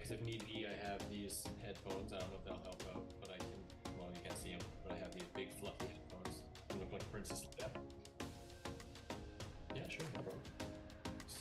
because if need be, I have these headphones. I don't know if they'll help out, but I can, well, you can't see them, but I have these big fluffy headphones. They look like Princess Leia. Yeah, sure, no problem. Let's see.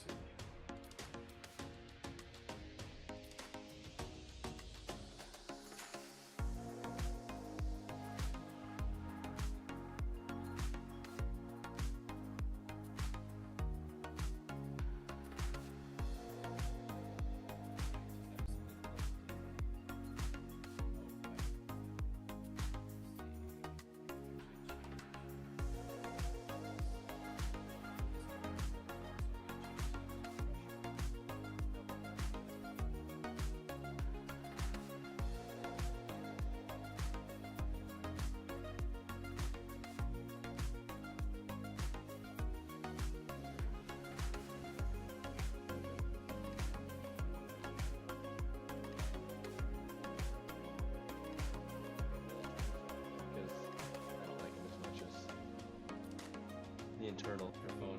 I don't like them as much as the internal phone.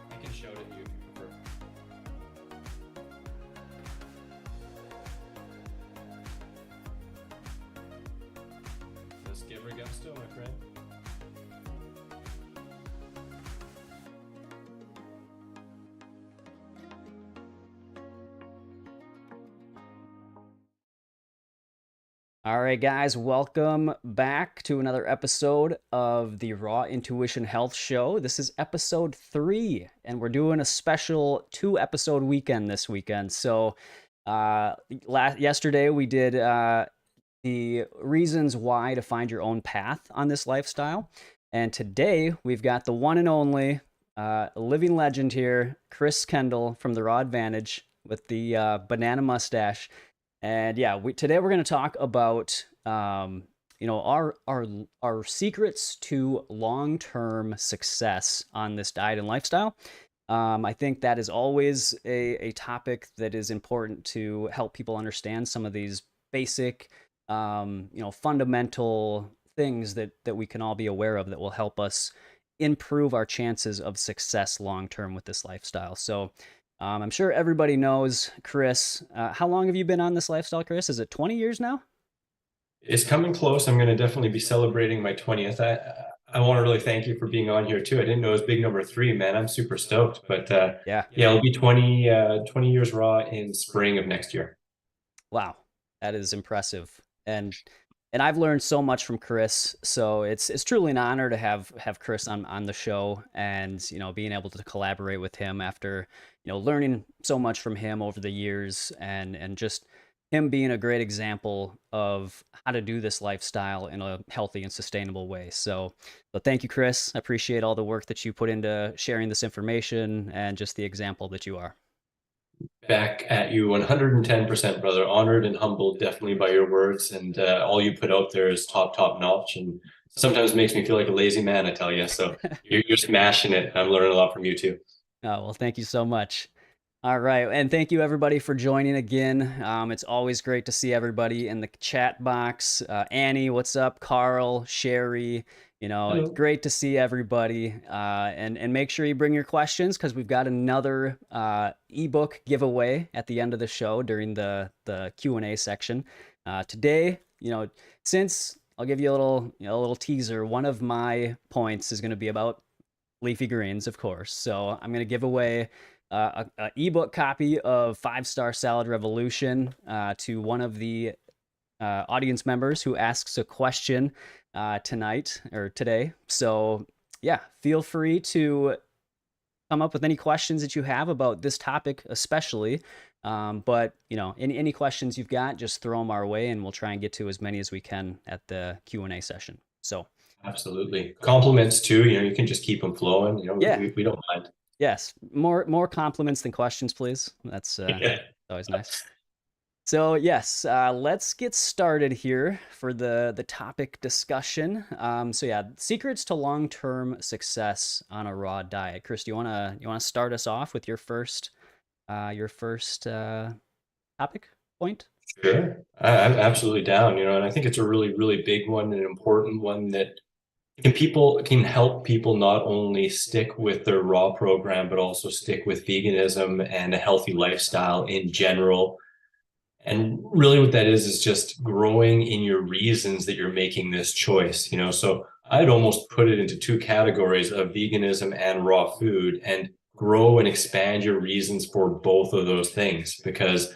I can shout at you if you prefer. Let's give her gusto, my friend. All right, guys, welcome back to another episode of the Raw Intuition Health Show. This is episode 3, and we're doing a special 2-episode weekend this weekend. So yesterday we did the reasons why to find your own path on this lifestyle. And today we've got the one and only living legend here, Chris Kendall from the Raw Advantage with the banana mustache. And yeah, today we're going to talk about our secrets to long-term success on this diet and lifestyle. I think that is always a topic that is important to help people understand some of these basic, fundamental things that we can all be aware of that will help us improve our chances of success long-term with this lifestyle. So I'm sure everybody knows Chris. How long have you been on this lifestyle, Chris? Is it 20 years now? It's coming close. I'm going to definitely be celebrating my 20th. I want to really thank you for being on here too. I didn't know it was big number 3, man. I'm super stoked. But Yeah. it'll be 20 years raw in spring of next year. Wow, that is impressive. And I've learned so much from Chris. So it's truly an honor to have Chris on the show, and being able to collaborate with him after learning so much from him over the years, and just him being a great example of how to do this lifestyle in a healthy and sustainable way. So thank you, Chris. I appreciate all the work that you put into sharing this information and just the example that you are. Back at you 110%, brother. Honored and humbled, definitely, by your words. And all you put out there is top notch. And sometimes makes me feel like a lazy man, I tell you. So you're smashing it. I'm learning a lot from you too. Oh, well, thank you so much. All right, and thank you everybody for joining again. It's always great to see everybody in the chat box. Annie, what's up? Carl, Sherry, it's great to see everybody. And make sure you bring your questions, because we've got another ebook giveaway at the end of the show during the Q&A section. Today, since I'll give you a little teaser, one of my points is going to be about leafy greens, of course. So I'm going to give away an ebook copy of 5-Star Salad Revolution to one of the audience members who asks a question tonight or today. So yeah, feel free to come up with any questions that you have about this topic especially. But any questions you've got, just throw them our way, and we'll try and get to as many as we can at the Q&A session. So absolutely. Compliments too. You can just keep them flowing. Yeah. we don't mind. Yes, more compliments than questions, please. That's always nice. So yes, let's get started here for the topic discussion. So yeah, secrets to long-term success on a raw diet. Chris, do you wanna start us off with your first topic point? Sure. I'm absolutely down, and I think it's a really, really big one, and an important one that can help people not only stick with their raw program, but also stick with veganism and a healthy lifestyle in general. And really what that is just growing in your reasons that you're making this choice. So I'd almost put it into two categories of veganism and raw food, and grow and expand your reasons for both of those things. Because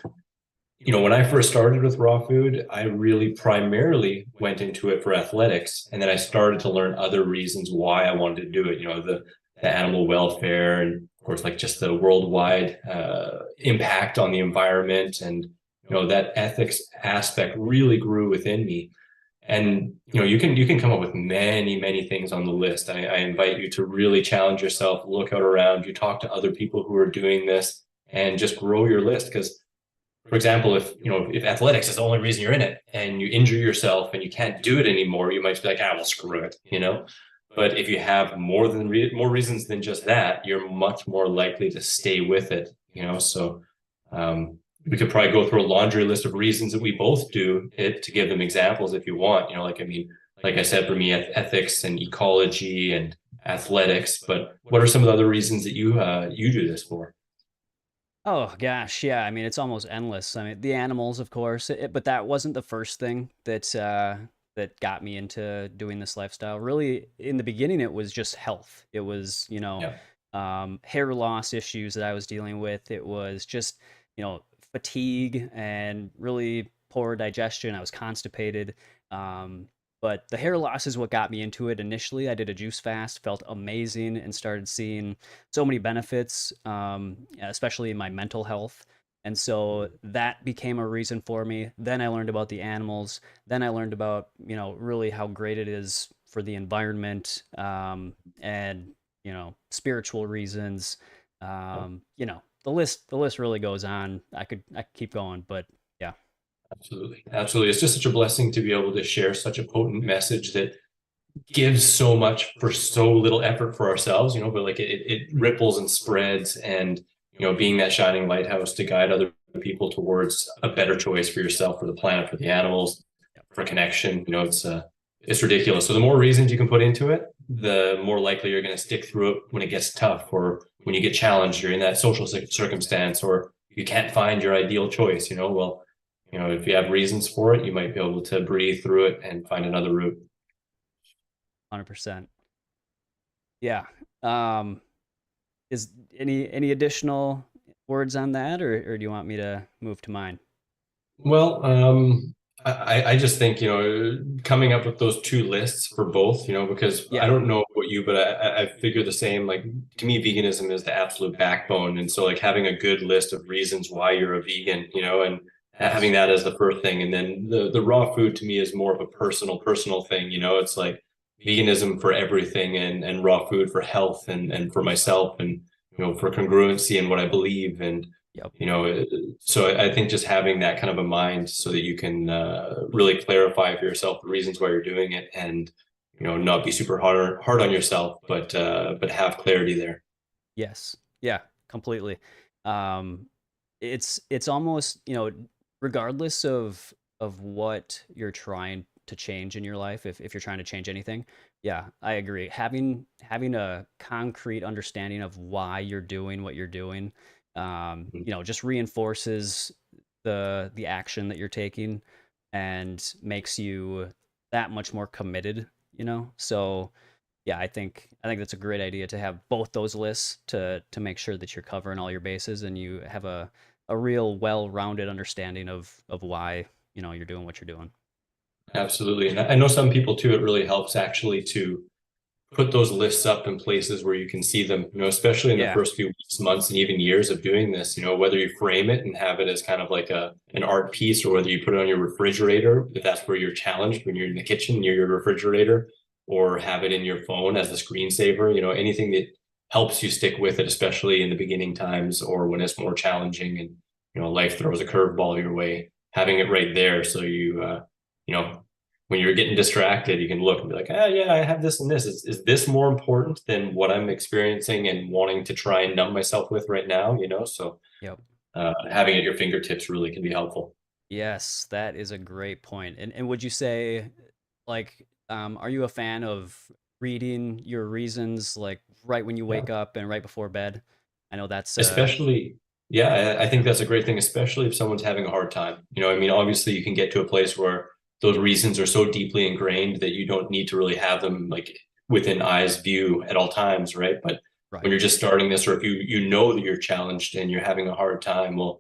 when I first started with raw food, I really primarily went into it for athletics. And then I started to learn other reasons why I wanted to do it, the animal welfare, and of course, like just the worldwide impact on the environment. And, that ethics aspect really grew within me. And you can come up with many, many things on the list. I invite you to really challenge yourself, look out around you, talk to other people who are doing this, and just grow your list. Because, for example, if athletics is the only reason you're in it and you injure yourself and you can't do it anymore, you might be like, well, screw it. But if you have more reasons than just that, you're much more likely to stay with it. So um, we could probably go through a laundry list of reasons that we both do it to give them examples if you want. Like I said, for me, ethics and ecology and athletics. But what are some of the other reasons that you do this for? Oh gosh, yeah. I mean, it's almost endless. I mean, the animals, of course, but that wasn't the first thing that got me into doing this lifestyle. Really, in the beginning, it was just health. It was, Yeah. hair loss issues that I was dealing with. It was just, fatigue and really poor digestion. I was constipated. Um, but the hair loss is what got me into it initially. I did a juice fast, felt amazing, and started seeing so many benefits, especially in my mental health. And so that became a reason for me. Then I learned about the animals. Then I learned about, really how great it is for the environment, and, spiritual reasons. The list really goes on. I could keep going, but yeah. Absolutely. Absolutely. It's just such a blessing to be able to share such a potent message that gives so much for so little effort for ourselves, but like it ripples and spreads, and, being that shining lighthouse to guide other people towards a better choice for yourself, for the planet, for the animals, for connection. It's ridiculous. So the more reasons you can put into it, the more likely you're going to stick through it when it gets tough, or when you get challenged, you're in that social circumstance, or you can't find your ideal choice. Well, if you have reasons for it, you might be able to breathe through it and find another route. 100%. Yeah. Um, is any additional words on that, or do you want me to move to mine? Well, I just think, coming up with those two lists for both, because I Yeah. don't know what you, but I figure the same. Like, to me, veganism is the absolute backbone. And so, like, having a good list of reasons why you're a vegan, and having Yes. that as the first thing. And then the raw food to me is more of a personal thing. It's like veganism for everything, and raw food for health, and for myself, and, for congruency and what I believe. And Yep. you know so I think just having that kind of a mind so that you can really clarify for yourself the reasons why you're doing it, and not be super hard on yourself, but have clarity there. Yes. Yeah, completely. Um, it's almost, regardless of what you're trying to change in your life, if you're trying to change anything, yeah, I agree. Having a concrete understanding of why you're doing what you're doing, just reinforces the action that you're taking and makes you that much more committed. So yeah, I think that's a great idea to have both those lists to make sure that you're covering all your bases and you have a real well-rounded understanding of why, you're doing what you're doing. Absolutely. And I know some people too, it really helps actually to put those lists up in places where you can see them, especially in the Yeah. first few weeks, months, and even years of doing this, whether you frame it and have it as kind of like an art piece, or whether you put it on your refrigerator, if that's where you're challenged when you're in the kitchen near your refrigerator, or have it in your phone as a screensaver, anything that helps you stick with it, especially in the beginning times, or when it's more challenging and, life throws a curveball your way, having it right there. So you know, when you're getting distracted, you can look and be like, yeah, I have this and this. Is this more important than what I'm experiencing and wanting to try and numb myself with right now? So Yep. having it at your fingertips really can be helpful. Yes, that is a great point. And would you say, like, are you a fan of reading your reasons like right when you Yeah. wake up and right before bed? I know that's Especially, yeah, I think that's a great thing, especially if someone's having a hard time. I mean, obviously you can get to a place where those reasons are so deeply ingrained that you don't need to really have them like within eyes view at all times, right? But when right. you're just starting this, or if you know that you're challenged and you're having a hard time, well,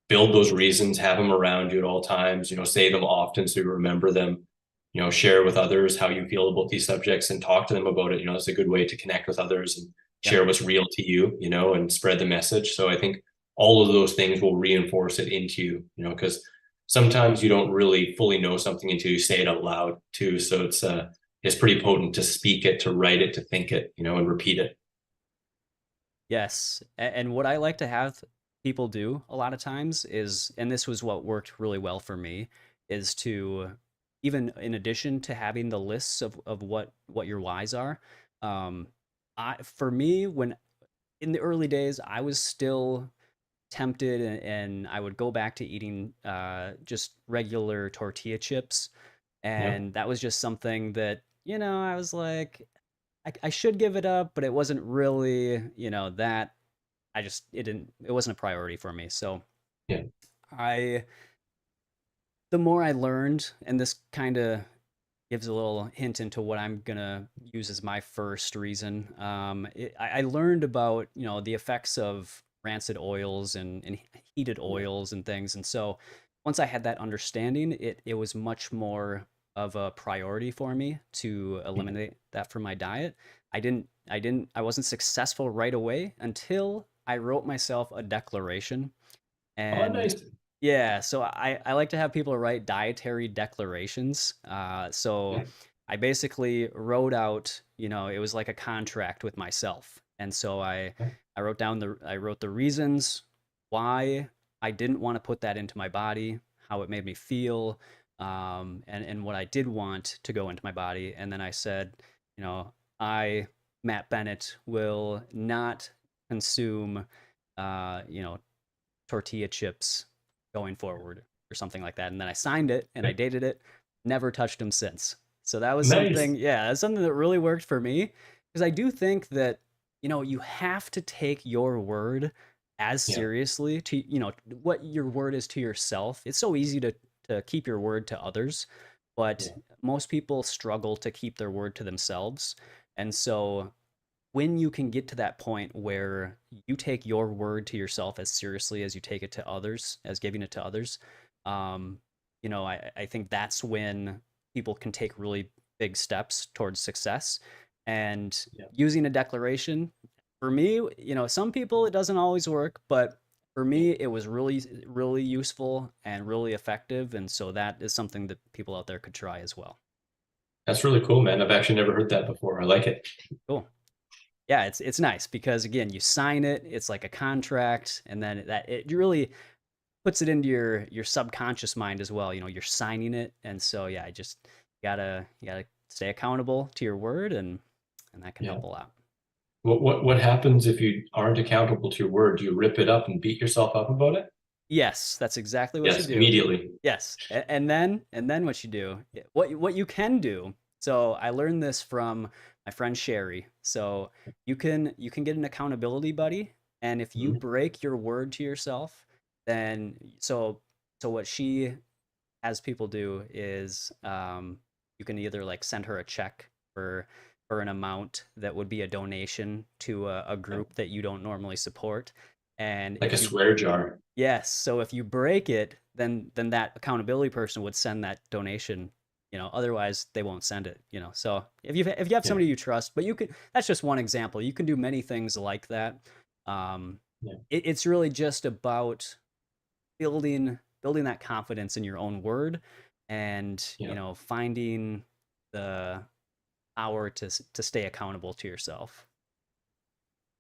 build those reasons, have them around you at all times, say them often so you remember them, share with others how you feel about these subjects and talk to them about it. It's a good way to connect with others and Yeah. share what's real to you, and spread the message. So I think all of those things will reinforce it into you, because sometimes you don't really fully know something until you say it out loud too. So it's pretty potent to speak it, to write it, to think it, and repeat it. Yes. And what I like to have people do a lot of times is, and this was what worked really well for me, is to, even in addition to having the lists of what your whys are, um, for me, when in the early days, I was still tempted, and I would go back to eating just regular tortilla chips. Yeah. And that was just something that, I was like, I should give it up, but it wasn't really, that it wasn't a priority for me. So Yeah. I, the more I learned, and this kind of gives a little hint into what I'm gonna use as my first reason. I learned about the effects of rancid oils and heated Yeah. oils and things, and so once I had that understanding, it was much more of a priority for me to Yeah. eliminate that from my diet. I wasn't successful right away until I wrote myself a declaration. Oh, And nice. yeah, so I like to have people write dietary declarations. So Yeah. I basically wrote out, it was like a contract with myself. And so I wrote the reasons why I didn't want to put that into my body, how it made me feel, and what I did want to go into my body. And then I said, I, Matt Bennett, will not consume, you know, tortilla chips going forward or something like that. And then I signed it and I Yeah. dated it, never touched them since. So that was Nice. something, yeah, that's something that really worked for me because I do think that, you have to take your word as Yeah. seriously to, what your word is to yourself. It's so easy to keep your word to others, but Yeah. most people struggle to keep their word to themselves. And so when you can get to that point where you take your word to yourself as seriously as you take it to others, as giving it to others, um, I think that's when people can take really big steps towards success. And Yeah. using a declaration, for me, some people it doesn't always work, but for Yeah. me, it was really, really useful and really effective. And so that is something that people out there could try as well. That's really cool, man. I've actually never heard that before. I like it. Cool. Yeah, it's nice because again, you sign it, it's like a contract, and then that it really puts it into your subconscious mind as well. You're signing it, and so yeah, I just you gotta stay accountable to your word, and that can Yeah. help a lot. What happens if you aren't accountable to your word? Do you rip it up and beat yourself up about it? Yes, that's exactly what you Yes, do. immediately. Yes, and then what you do, what you can do. So I learned this from my friend Sherry. So you can get an accountability buddy, and if you Mhm. break your word to yourself, then so what she has people do is you can either like send her a check for an amount that would be a donation to a Yeah. group that you don't normally support, and Like a if you swear jar. yes. So if you break it, then that accountability person would send that donation. Otherwise they won't send it. So if you have Yeah. somebody you trust, but you could that's just one example. You can do many things like that. Yeah. It's really just about building that confidence in your own word, and Yeah. finding the power to stay accountable to yourself.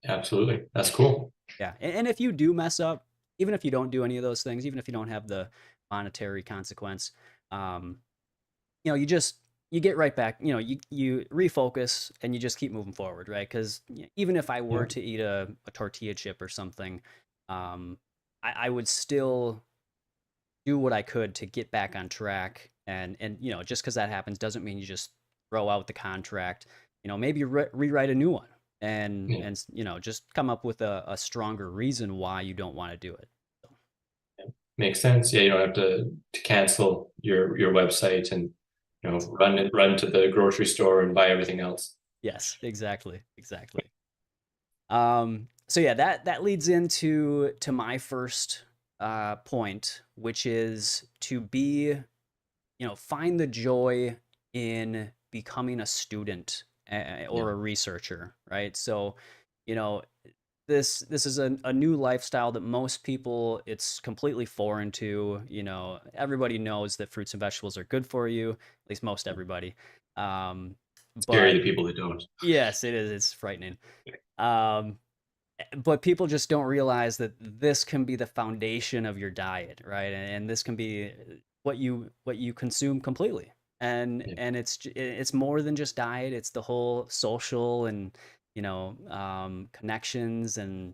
Absolutely. That's cool. Yeah, and if you do mess up, even if you don't do any of those things, even if you don't have the monetary consequence, um, you just you get right back. You refocus and you just keep moving forward, right? Because even if I Yeah. were to eat a tortilla chip or something, I would still do what I could to get back on track. And just because that happens doesn't mean you just throw out the contract. Maybe rewrite a new one, and Yeah, just come up with a stronger reason why you don't want to do it. So, makes sense. Yeah, you don't have to cancel your website and run to the grocery store and buy everything else. yes, exactly, exactly. So yeah, that leads into my first point, which is to be, find the joy in becoming a student, Yeah, or a researcher, right? So, you know, this is a new lifestyle that most people, it's completely foreign to. Everybody knows that fruits and vegetables are good for you, at least most everybody. scary But the people that don't. yes, it is. It's frightening. Um, but people just don't realize that this can be the foundation of your diet, right? And this can be what you consume completely. And Yeah, and it's more than just diet. It's the whole social and connections and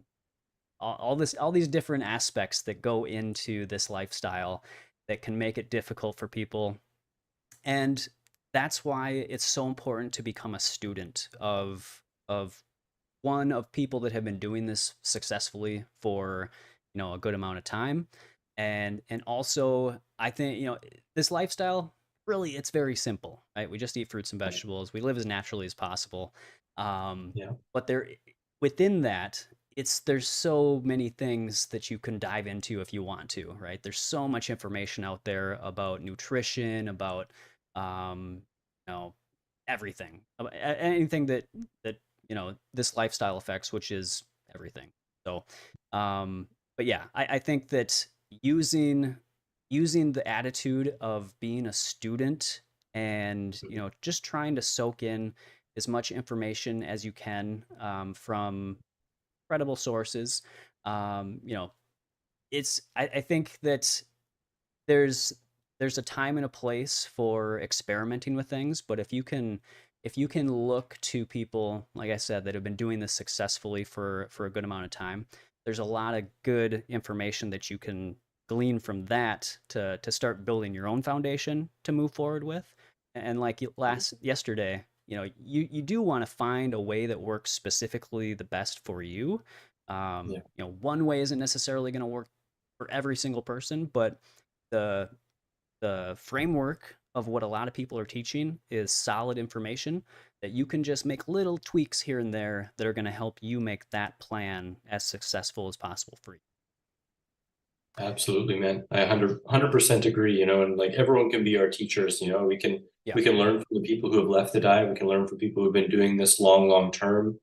all these different aspects that go into this lifestyle that can make it difficult for people. And that's why it's so important to become a student of one, of people that have been doing this successfully for a good amount of time. And also, I think this lifestyle, really, it's very simple, right? We just eat fruits and yeah, vegetables, we live as naturally as possible. yeah. But within that, there's so many things that you can dive into if you want to, right? There's so much information out there about nutrition, about um, you know everything, anything that this lifestyle affects, which is everything. So, but yeah, I think that using using the attitude of being a student, and just trying to soak in as much information as you can, from credible sources. I think that there's there's a time and a place for experimenting with things, but if you can look to people, like I said, that have been doing this successfully for a good amount of time, there's a lot of good information that you can glean from that to start building your own foundation to move forward with. And like last yesterday, you do want to find a way that works specifically the best for you. Yeah. One way isn't necessarily going to work for every single person, but the the framework of what a lot of people are teaching is solid information that you can just make little tweaks here and there that are going to help you make that plan as successful as possible for you. Absolutely, man. I 100% agree, and like everyone can be our teachers, we can Yeah. we can learn from the people who have left the diet. We can learn from people who've been doing this long term.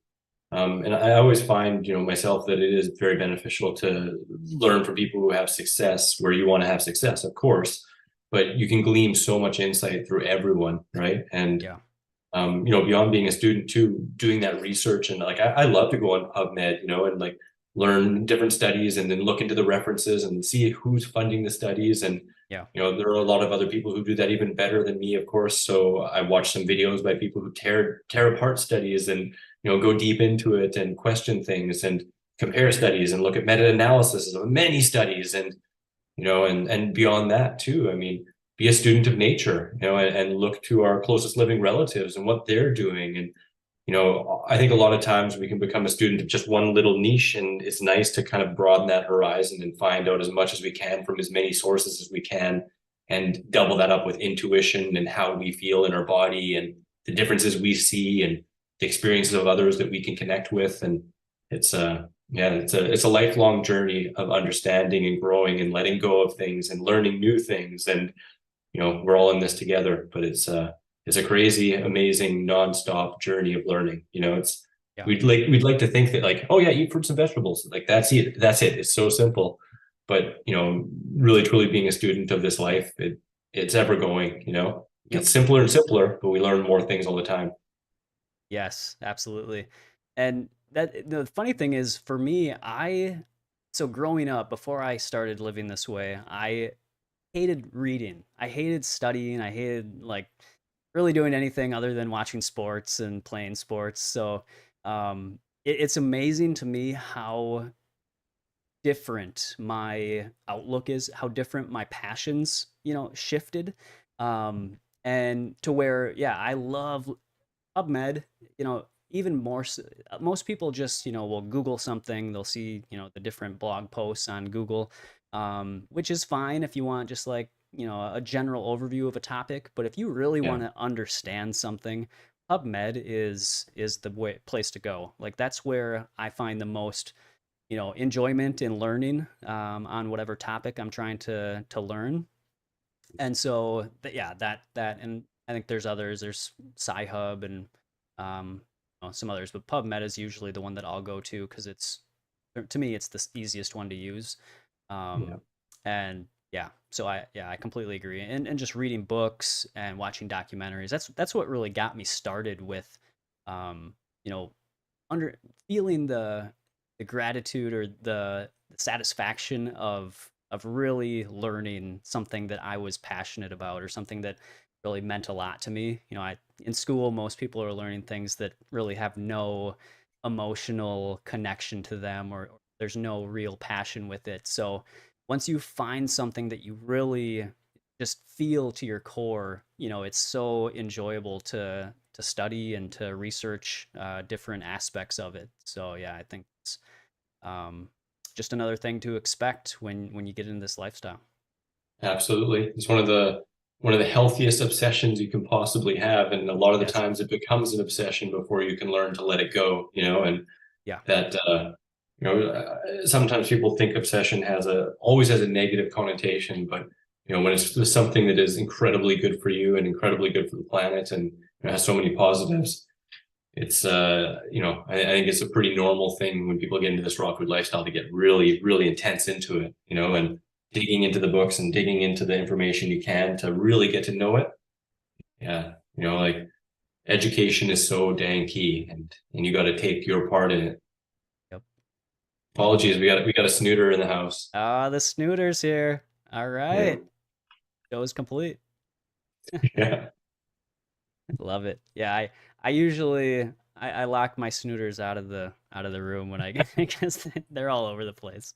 And I always find, myself that it is very beneficial to learn from people who have success where you want to have success, of course, but you can glean so much insight through everyone, right? And Yeah. beyond being a student too, doing that research and like I love to go on PubMed, and like learn different studies and then look into the references and see who's funding the studies. And Yeah. there are a lot of other people who do that even better than me, of course. So I watch some videos by people who tear apart studies and go deep into it and question things and compare studies and look at meta-analysis of many studies and and beyond that too. I mean, be a student of nature, and look to our closest living relatives and what they're doing. And, I think a lot of times we can become a student of just one little niche, and it's nice to kind of broaden that horizon and find out as much as we can from as many sources as we can and double that up with intuition and how we feel in our body and the differences we see and the experiences of others that we can connect with. And it's yeah, it's a lifelong journey of understanding and growing and letting go of things and learning new things. And we're all in this together, but it's a crazy, amazing, nonstop journey of learning. It's Yeah. we'd like to think that like, oh yeah, eat fruits and vegetables. Like that's it. That's it. It's so simple. But really truly being a student of this life, it's ever going, It Yep. gets simpler and simpler, but we learn more things all the time. Yes, absolutely. And the funny thing is, for me, so growing up, before I started living this way, I hated reading. I hated studying. I hated, like, really doing anything other than watching sports and playing sports. So it's amazing to me how different my outlook is, how different my passions, shifted. And to where, yeah, I love PubMed, even more. Most people just, will Google something, they'll see, the different blog posts on Google, which is fine if you want just like, a general overview of a topic. But if you really Yeah. want to understand something, PubMed is the place to go. Like that's where I find the most, enjoyment in learning on whatever topic I'm trying to learn. And so yeah, that and I think there's others. There's Sci-Hub and um, some others, but PubMed is usually the one that I'll go to because it's, to me, it's the easiest one to use. Yeah. And yeah, so I completely agree. And just reading books and watching documentaries. That's what really got me started with, um, you know, under feeling the gratitude or the satisfaction of really learning something that I was passionate about or something that really meant a lot to me. In school, most people are learning things that really have no emotional connection to them, or there's no real passion with it. So once you find something that you really just feel to your core, it's so enjoyable to study and to research different aspects of it. So yeah, I think it's um, just another thing to expect when you get into this lifestyle. Absolutely. It's one of the healthiest obsessions you can possibly have. And a lot of the Yes. times it becomes an obsession before you can learn to let it go, and Yeah. that sometimes people think obsession always has a negative connotation, but when it's something that is incredibly good for you and incredibly good for the planet and has so many positives, it's I think it's a pretty normal thing when people get into this raw food lifestyle to get really, really intense into it, and digging into the books and digging into the information you can to really get to know it. Yeah. Like education is so dang key, and you got to take your part in it. Yep. Apologies, we got a snooter in the house. Ah, the snooters here. All Yeah. right. Show is complete. Yeah. Love it. Yeah, I usually I lock my snooters out of the room when I get because they're all over the place.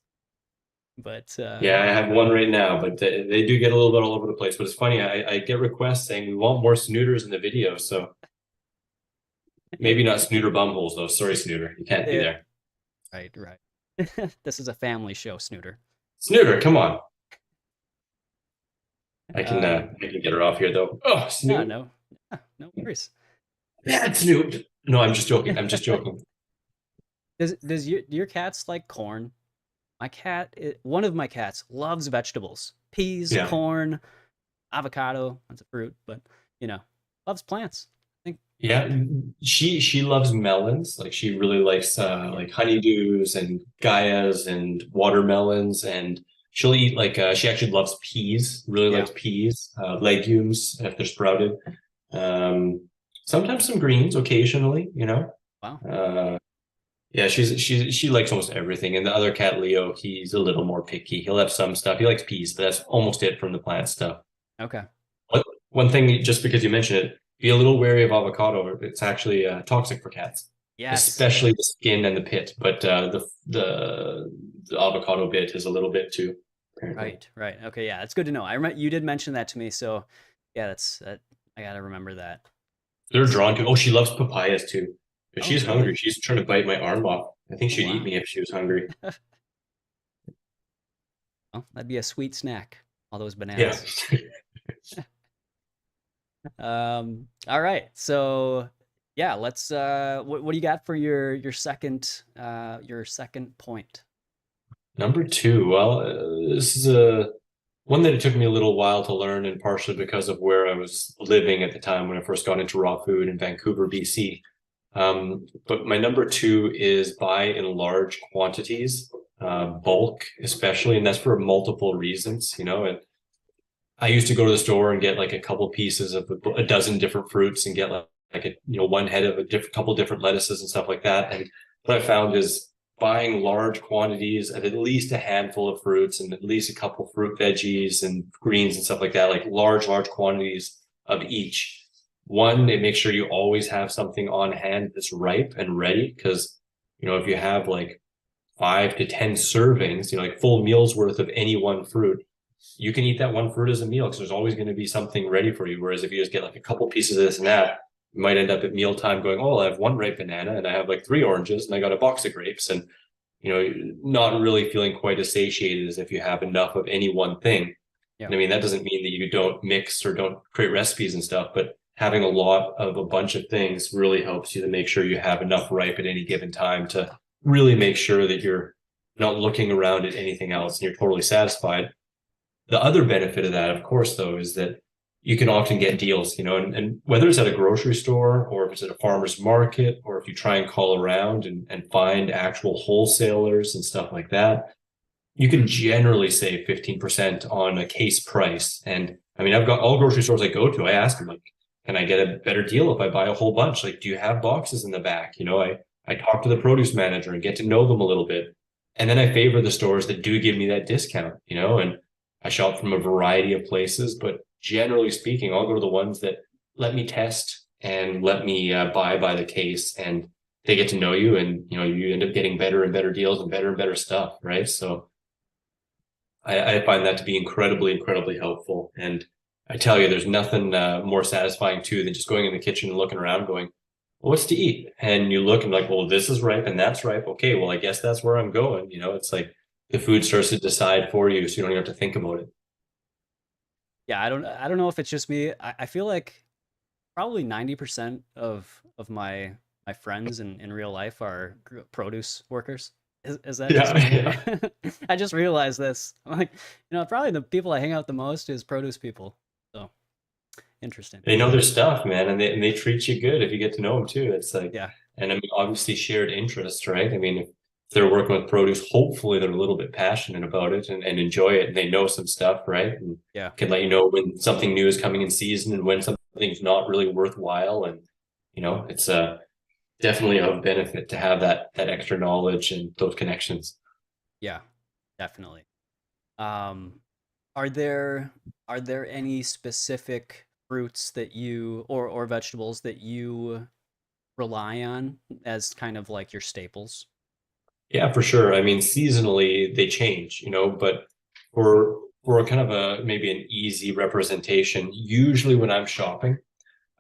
But Yeah, I have one right now, but they do get a little bit all over the place. But it's funny, I get requests saying we want more snooters in the video. So maybe not snooter bumholes though. Sorry, snooter, you can't be yeah, there. right, right. This is a family show, snooter. Snooter, come on. Um, I can get her off here though. Oh, no, Snoot. no, no worries. Bad Snoot. No, I'm just joking. I'm just joking. Does your cats like corn? One of my cats loves vegetables, peas, Yeah. corn, avocado. That's a fruit, but you know, loves plants. I think. Yeah. She loves melons. Like she really likes Yeah. like honeydews and gaias and watermelons, and she'll eat like she actually loves peas, really Yeah. likes peas, legumes if they're sprouted. Um Sometimes some greens occasionally. Wow. Uh yeah, she likes almost everything. And the other cat, Leo, he's a little more picky. He'll have some stuff. He likes peas, but that's almost it from the plant stuff. Okay. One thing, just because you mentioned it, be a little wary of avocado. It's actually toxic for cats, Yes. especially the skin and the pit. But the avocado bit is a little bit too, apparently. Right. Right. Okay. Yeah, it's good to know. I remember you did mention that to me, so yeah, that. I gotta remember that. They're drawn to. Oh, she loves papayas too. If Oh, she's really? hungry, she's trying to bite my arm off. I think Oh, she'd eat wow. me if she was hungry. Well, that'd be a sweet snack. All those Yeah. bananas. All right. So yeah, let's what do you got for your second point? Number two. Well, this is a one that it took me a little while to learn, and partially because of where I was living at the time when I first got into raw food in Vancouver, BC. But my number two is buy in large quantities, bulk especially, and that's for multiple reasons. And I used to go to the store and get like a couple pieces of a dozen different fruits and get like a one head of a different couple different lettuces and stuff like that. And what I found is buying large quantities of at least a handful of fruits and at least a couple fruit veggies and greens and stuff like that, like large quantities of each. One, it makes sure you always have something on hand that's ripe and ready, because if you have like 5 to 10 servings, like full meals worth of any one fruit, you can eat that one fruit as a meal because there's always going to be something ready for you. Whereas if you just get like a couple pieces of this and that, you might end up at mealtime going, oh, I have one ripe banana and I have like 3 oranges and I got a box of grapes, and not really feeling quite as satiated as if you have enough of any one thing. Yeah. And I mean, that doesn't mean that you don't mix or don't create recipes and stuff, but having a lot of a bunch of things really helps you to make sure you have enough ripe at any given time to really make sure that you're not looking around at anything else and you're totally satisfied. The other benefit of that, of course, though, is that you can often get deals, and whether it's at a grocery store or if it's at a farmer's market, or if you try and call around and find actual wholesalers and stuff like that, you can generally save 15% on a case price. And I mean, I've got all grocery stores I go to, I ask them, like, can I get a better deal if I buy a whole bunch? Like, do you have boxes in the back? I talk to the produce manager and get to know them a little bit. And then I favor the stores that do give me that discount, and I shop from a variety of places, but generally speaking, I'll go to the ones that let me test and let me buy by the case, and they get to know you, and you end up getting better and better deals and better stuff, right? So I find that to be incredibly, incredibly helpful. And I tell you, there's nothing more satisfying too than just going in the kitchen and looking around going, well, what's to eat? And you look and like, well, this is ripe and that's ripe. Okay, well, I guess that's where I'm going. It's like the food starts to decide for you, so you don't even have to think about it. Yeah, I don't know if it's just me. I feel like probably 90% of my friends in real life are produce workers. Is that just me? Yeah. I just realized this. I'm like, probably the people I hang out the most is produce people. So interesting. They know their stuff, man, and they treat you good if you get to know them too. It's like, Yeah. and I mean, obviously shared interests, right? I mean, if they're working with produce, hopefully they're a little bit passionate about it and enjoy it, and they know some stuff, right? And Yeah. can let you know when something new is coming in season and when something's not really worthwhile. And it's definitely of benefit to have that extra knowledge and those connections. Yeah, definitely. Um, are there any specific fruits that you or vegetables that you rely on as kind of like your staples? Yeah, for sure. I mean, seasonally they change, but for a kind of a maybe an easy representation, usually when I'm shopping,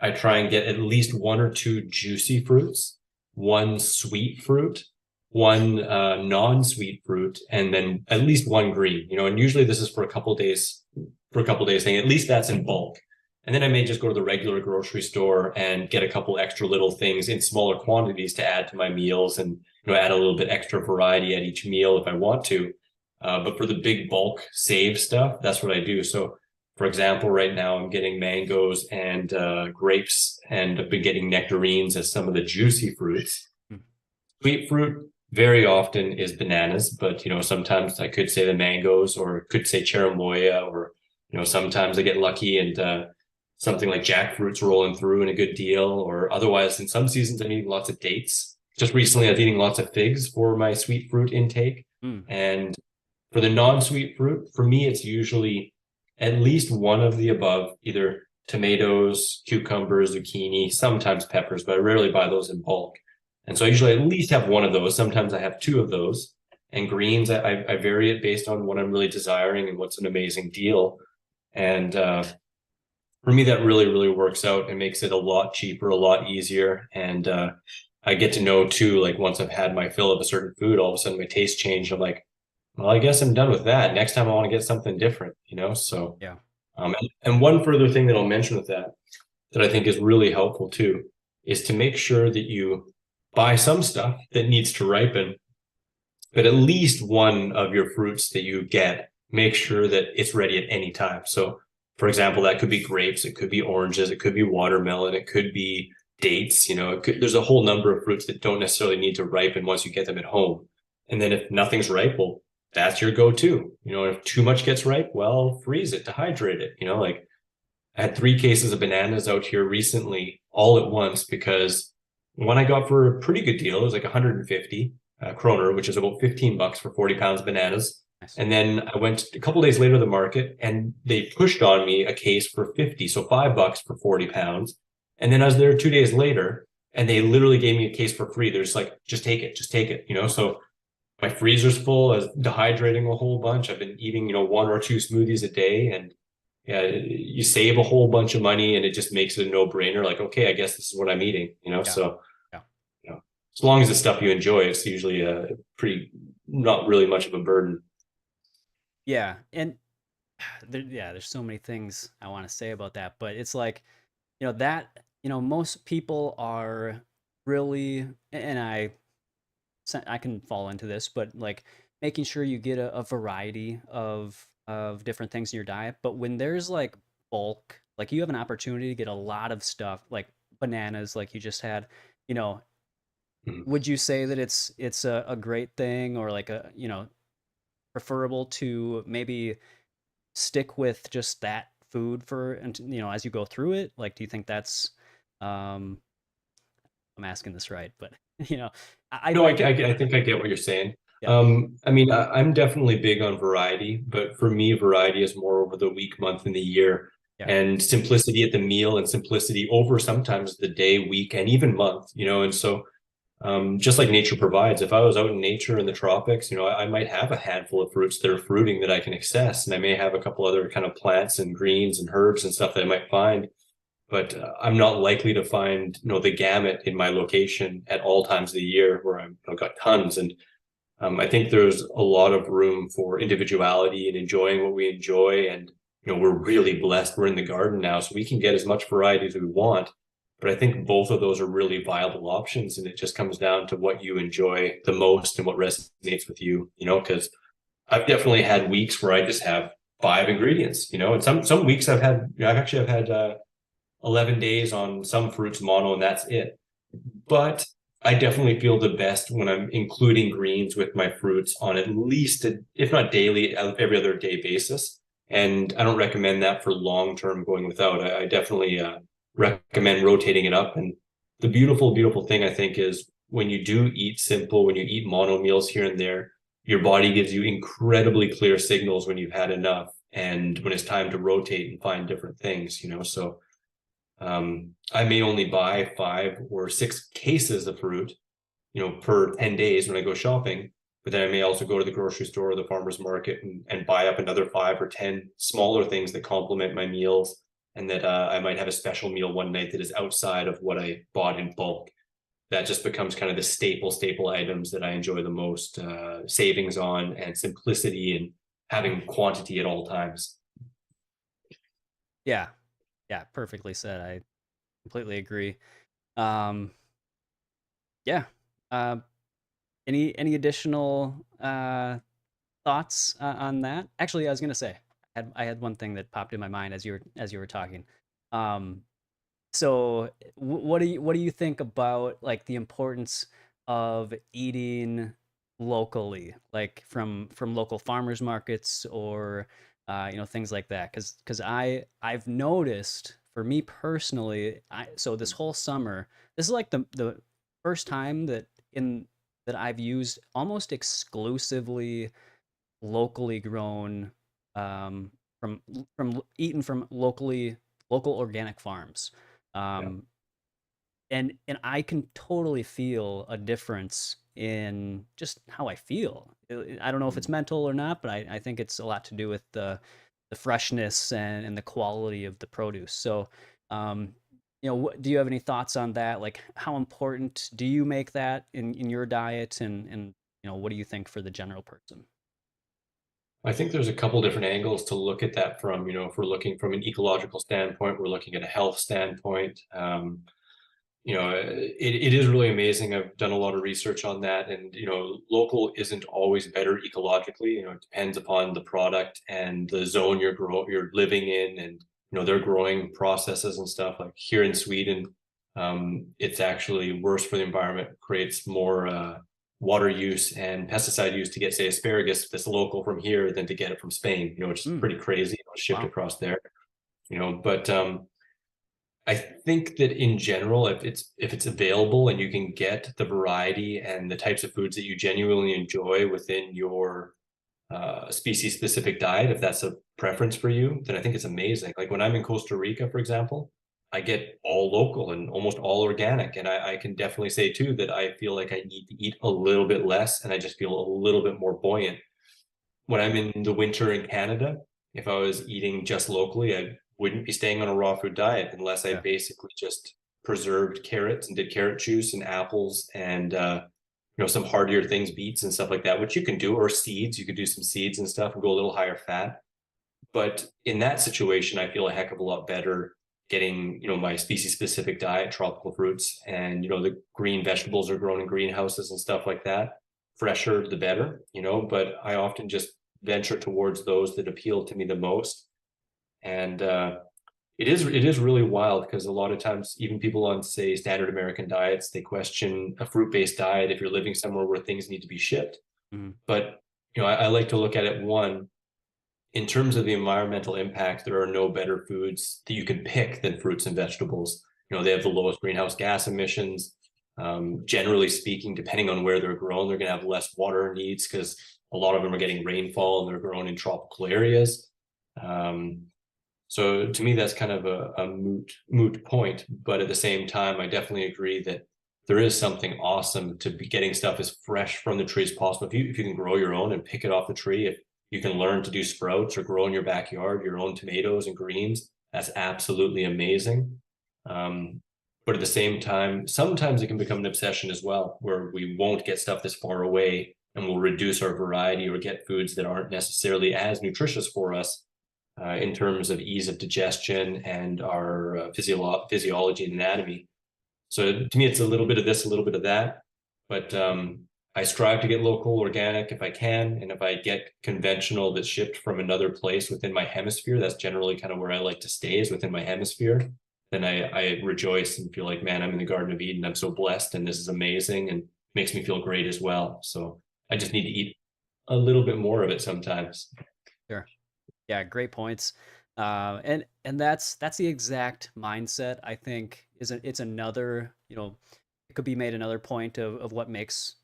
I try and get at least 1 or 2 juicy fruits, one sweet fruit, one non-sweet fruit, and then at least one green. And usually this is for a couple days, thing. At least that's in bulk. And then I may just go to the regular grocery store and get a couple extra little things in smaller quantities to add to my meals, and add a little bit extra variety at each meal if I want to. But for the big bulk save stuff, that's what I do. So for example, right now I'm getting mangoes and grapes, and I've been getting nectarines as some of the juicy fruits. Hmm. Sweet fruit very often is bananas, but sometimes I could say the mangoes, or could say cherimoya, or sometimes I get lucky and something like jackfruit's rolling through in a good deal. Or otherwise, in some seasons I'm eating lots of dates. Just recently I've eaten lots of figs for my sweet fruit intake. Mm. And for the non-sweet fruit, for me it's usually at least one of the above, either tomatoes, cucumbers, zucchini, sometimes peppers, but I rarely buy those in bulk. And so I usually at least have one of those. Sometimes I have 2 of those. And greens, I vary it based on what I'm really desiring and what's an amazing deal. And for me, that really, really works out and makes it a lot cheaper, a lot easier. And I get to know too, like once I've had my fill of a certain food, all of a sudden my taste changed. I'm like, well, I guess I'm done with that. Next time I want to get something different, So, Yeah. and one further thing that I'll mention with that I think is really helpful too, is to make sure that you buy some stuff that needs to ripen, but at least one of your fruits that you get, make sure that it's ready at any time. So, for example, that could be grapes, it could be oranges, it could be watermelon, it could be dates. There's a whole number of fruits that don't necessarily need to ripen once you get them at home. And then if nothing's ripe, well, that's your go-to. If too much gets ripe, well, freeze it, dehydrate it. Like I had 3 cases of bananas out here recently, all at once, because one I got for a pretty good deal. It was like 150 kroner, which is about $15 for 40 pounds of bananas. Nice. And then I went a couple days later to the market, and they pushed on me a case for 50, so $5 for 40 pounds. And then I was there 2 days later, and they literally gave me a case for free. They're just like, just take it. So my freezer's full. I was dehydrating a whole bunch. I've been eating, one or two smoothies a day, and yeah, you save a whole bunch of money, and it just makes it a no-brainer. Like, okay, I guess this is what I'm eating, Yeah. So, Yeah. you know, as long as the stuff you enjoy, it's usually pretty, not really much of a burden. Yeah. And there's so many things I want to say about that, but it's like, that, most people are really, and I can fall into this, but like making sure you get a variety of different things in your diet. But when there's like bulk, like you have an opportunity to get a lot of stuff, like bananas, like you just had, you know, Mhm. would you say that it's a great thing, or like a, preferable to maybe stick with just that food for, and as you go through it? Like, do you think that's, um I'm asking this right, but you know, I No, like it. I think I get what you're saying. Yeah. I mean, I'm definitely big on variety, but for me, variety is more over the week, month, and the year, Yeah. and simplicity at the meal and simplicity over sometimes the day, week, and even month, And so, just like nature provides, if I was out in nature in the tropics, I might have a handful of fruits that are fruiting that I can access, and I may have a couple other kind of plants and greens and herbs and stuff that I might find, but I'm not likely to find the gamut in my location at all times of the year where I've got tons. And I think there's a lot of room for individuality and enjoying what we enjoy. And we're really blessed. We're in the garden now, so we can get as much variety as we want. But I think both of those are really viable options, and it just comes down to what you enjoy the most and what resonates with you. Because I've definitely had weeks where I just have five ingredients. And some weeks I've had 11 days on some fruits mono, and that's it. But I definitely feel the best when I'm including greens with my fruits on at least, if not daily, every other day basis. And I don't recommend that for long term going without. I definitely recommend rotating it up. And the beautiful, beautiful thing I think is when you do eat simple, when you eat mono meals here and there, your body gives you incredibly clear signals when you've had enough and when it's time to rotate and find different things. So I may only buy 5 or 6 cases of fruit, per 10 days when I go shopping, but then I may also go to the grocery store or the farmer's market and buy up another 5 or 10 smaller things that complement my meals. And that I might have a special meal one night that is outside of what I bought in bulk. That just becomes kind of the staple items that I enjoy the most, savings on and simplicity and having quantity at all times. Yeah. Yeah, perfectly said. I completely agree. Um, yeah. Uh, any additional thoughts on that? Actually, I was gonna say I had one thing that popped in my mind as you were talking. Um, so what do you think about like the importance of eating locally, like from local farmers markets, or things like that? Because I've noticed, for me personally, so this whole summer, this is like the first time that I've used almost exclusively locally grown, um, from eaten from local organic farms. Yeah. Um, and I can totally feel a difference in just how I feel. I don't know if it's mental or not, but I think it's a lot to do with the freshness and the quality of the produce. So, um, do you have any thoughts on that? Like, how important do you make that in your diet, and what do you think for the general person? I think there's a couple different angles to look at that from. If we're looking from an ecological standpoint, we're looking at a health standpoint. It is really amazing. I've done a lot of research on that, and local isn't always better ecologically. It depends upon the product and the zone you're living in, and their growing processes and stuff. Like here in Sweden, it's actually worse for the environment. Creates more water use and pesticide use to get, say, asparagus that's local from here than to get it from Spain. Which is Mm, pretty crazy. Shipped wow. across there. But I think that in general, if it's available and you can get the variety and the types of foods that you genuinely enjoy within your species specific diet, if that's a preference for you, then I think it's amazing. Like when I'm in Costa Rica, for example, I get all local and almost all organic. And I can definitely say too that I feel like I need to eat a little bit less and I just feel a little bit more buoyant. When I'm in the winter in Canada, if I was eating just locally, I wouldn't be staying on a raw food diet unless I Yeah. basically just preserved carrots and did carrot juice and apples and some hardier things, beets and stuff like that, which you can do, or seeds. You could do some seeds and stuff and go a little higher fat. But in that situation, I feel a heck of a lot better getting, my species specific diet, tropical fruits, and, the green vegetables are grown in greenhouses and stuff like that. Fresher, the better. But I often just venture towards those that appeal to me the most. And it is really wild because a lot of times, even people on, say, standard American diets, they question a fruit-based diet if you're living somewhere where things need to be shipped. Mhm. But I like to look at it one in terms of the environmental impact. There are no better foods that you can pick than fruits and vegetables. They have the lowest greenhouse gas emissions. Generally speaking, depending on where they're grown, they're going to have less water needs because a lot of them are getting rainfall and they're grown in tropical areas. Um, so to me, that's kind of a moot point. But at the same time, I definitely agree that there is something awesome to be getting stuff as fresh from the tree as possible. If you can grow your own and pick it off the tree, if you can learn to do sprouts or grow in your backyard your own tomatoes and greens, that's absolutely amazing. Um, but at the same time, sometimes it can become an obsession as well, where we won't get stuff this far away and we'll reduce our variety or get foods that aren't necessarily as nutritious for us in terms of ease of digestion and our physiology and anatomy. So to me, it's a little bit of this, a little bit of that. But I strive to get local, organic if I can. And if I get conventional that's shipped from another place within my hemisphere, that's generally kind of where I like to stay, is within my hemisphere. Then I rejoice and feel like, man, I'm in the Garden of Eden. I'm so blessed and this is amazing and makes me feel great as well. So I just need to eat a little bit more of it sometimes. Sure. Yeah, great points. And that's the exact mindset I think it's another, it could be made another point of what makes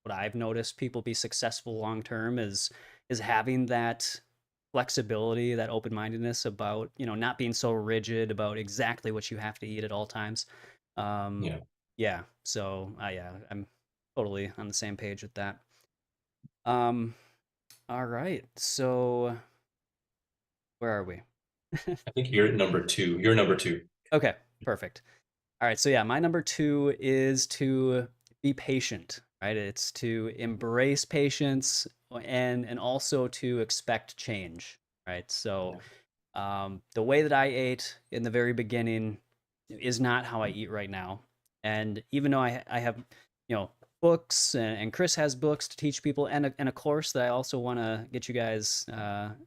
what I've noticed people be successful long term is having that flexibility, that open-mindedness about, not being so rigid about exactly what you have to eat at all times. Um, Yeah. yeah, so yeah, I'm totally on the same page with that. Um, all right, so where are we? I think you're at number two. You're number two. Okay, perfect. All right, so yeah, my number two is to be patient, right? It's to embrace patience and also to expect change, right? So Yeah. the way that I ate in the very beginning is not how I eat right now. And even though I have, books and Chris has books to teach people and a course that I also want to get you guys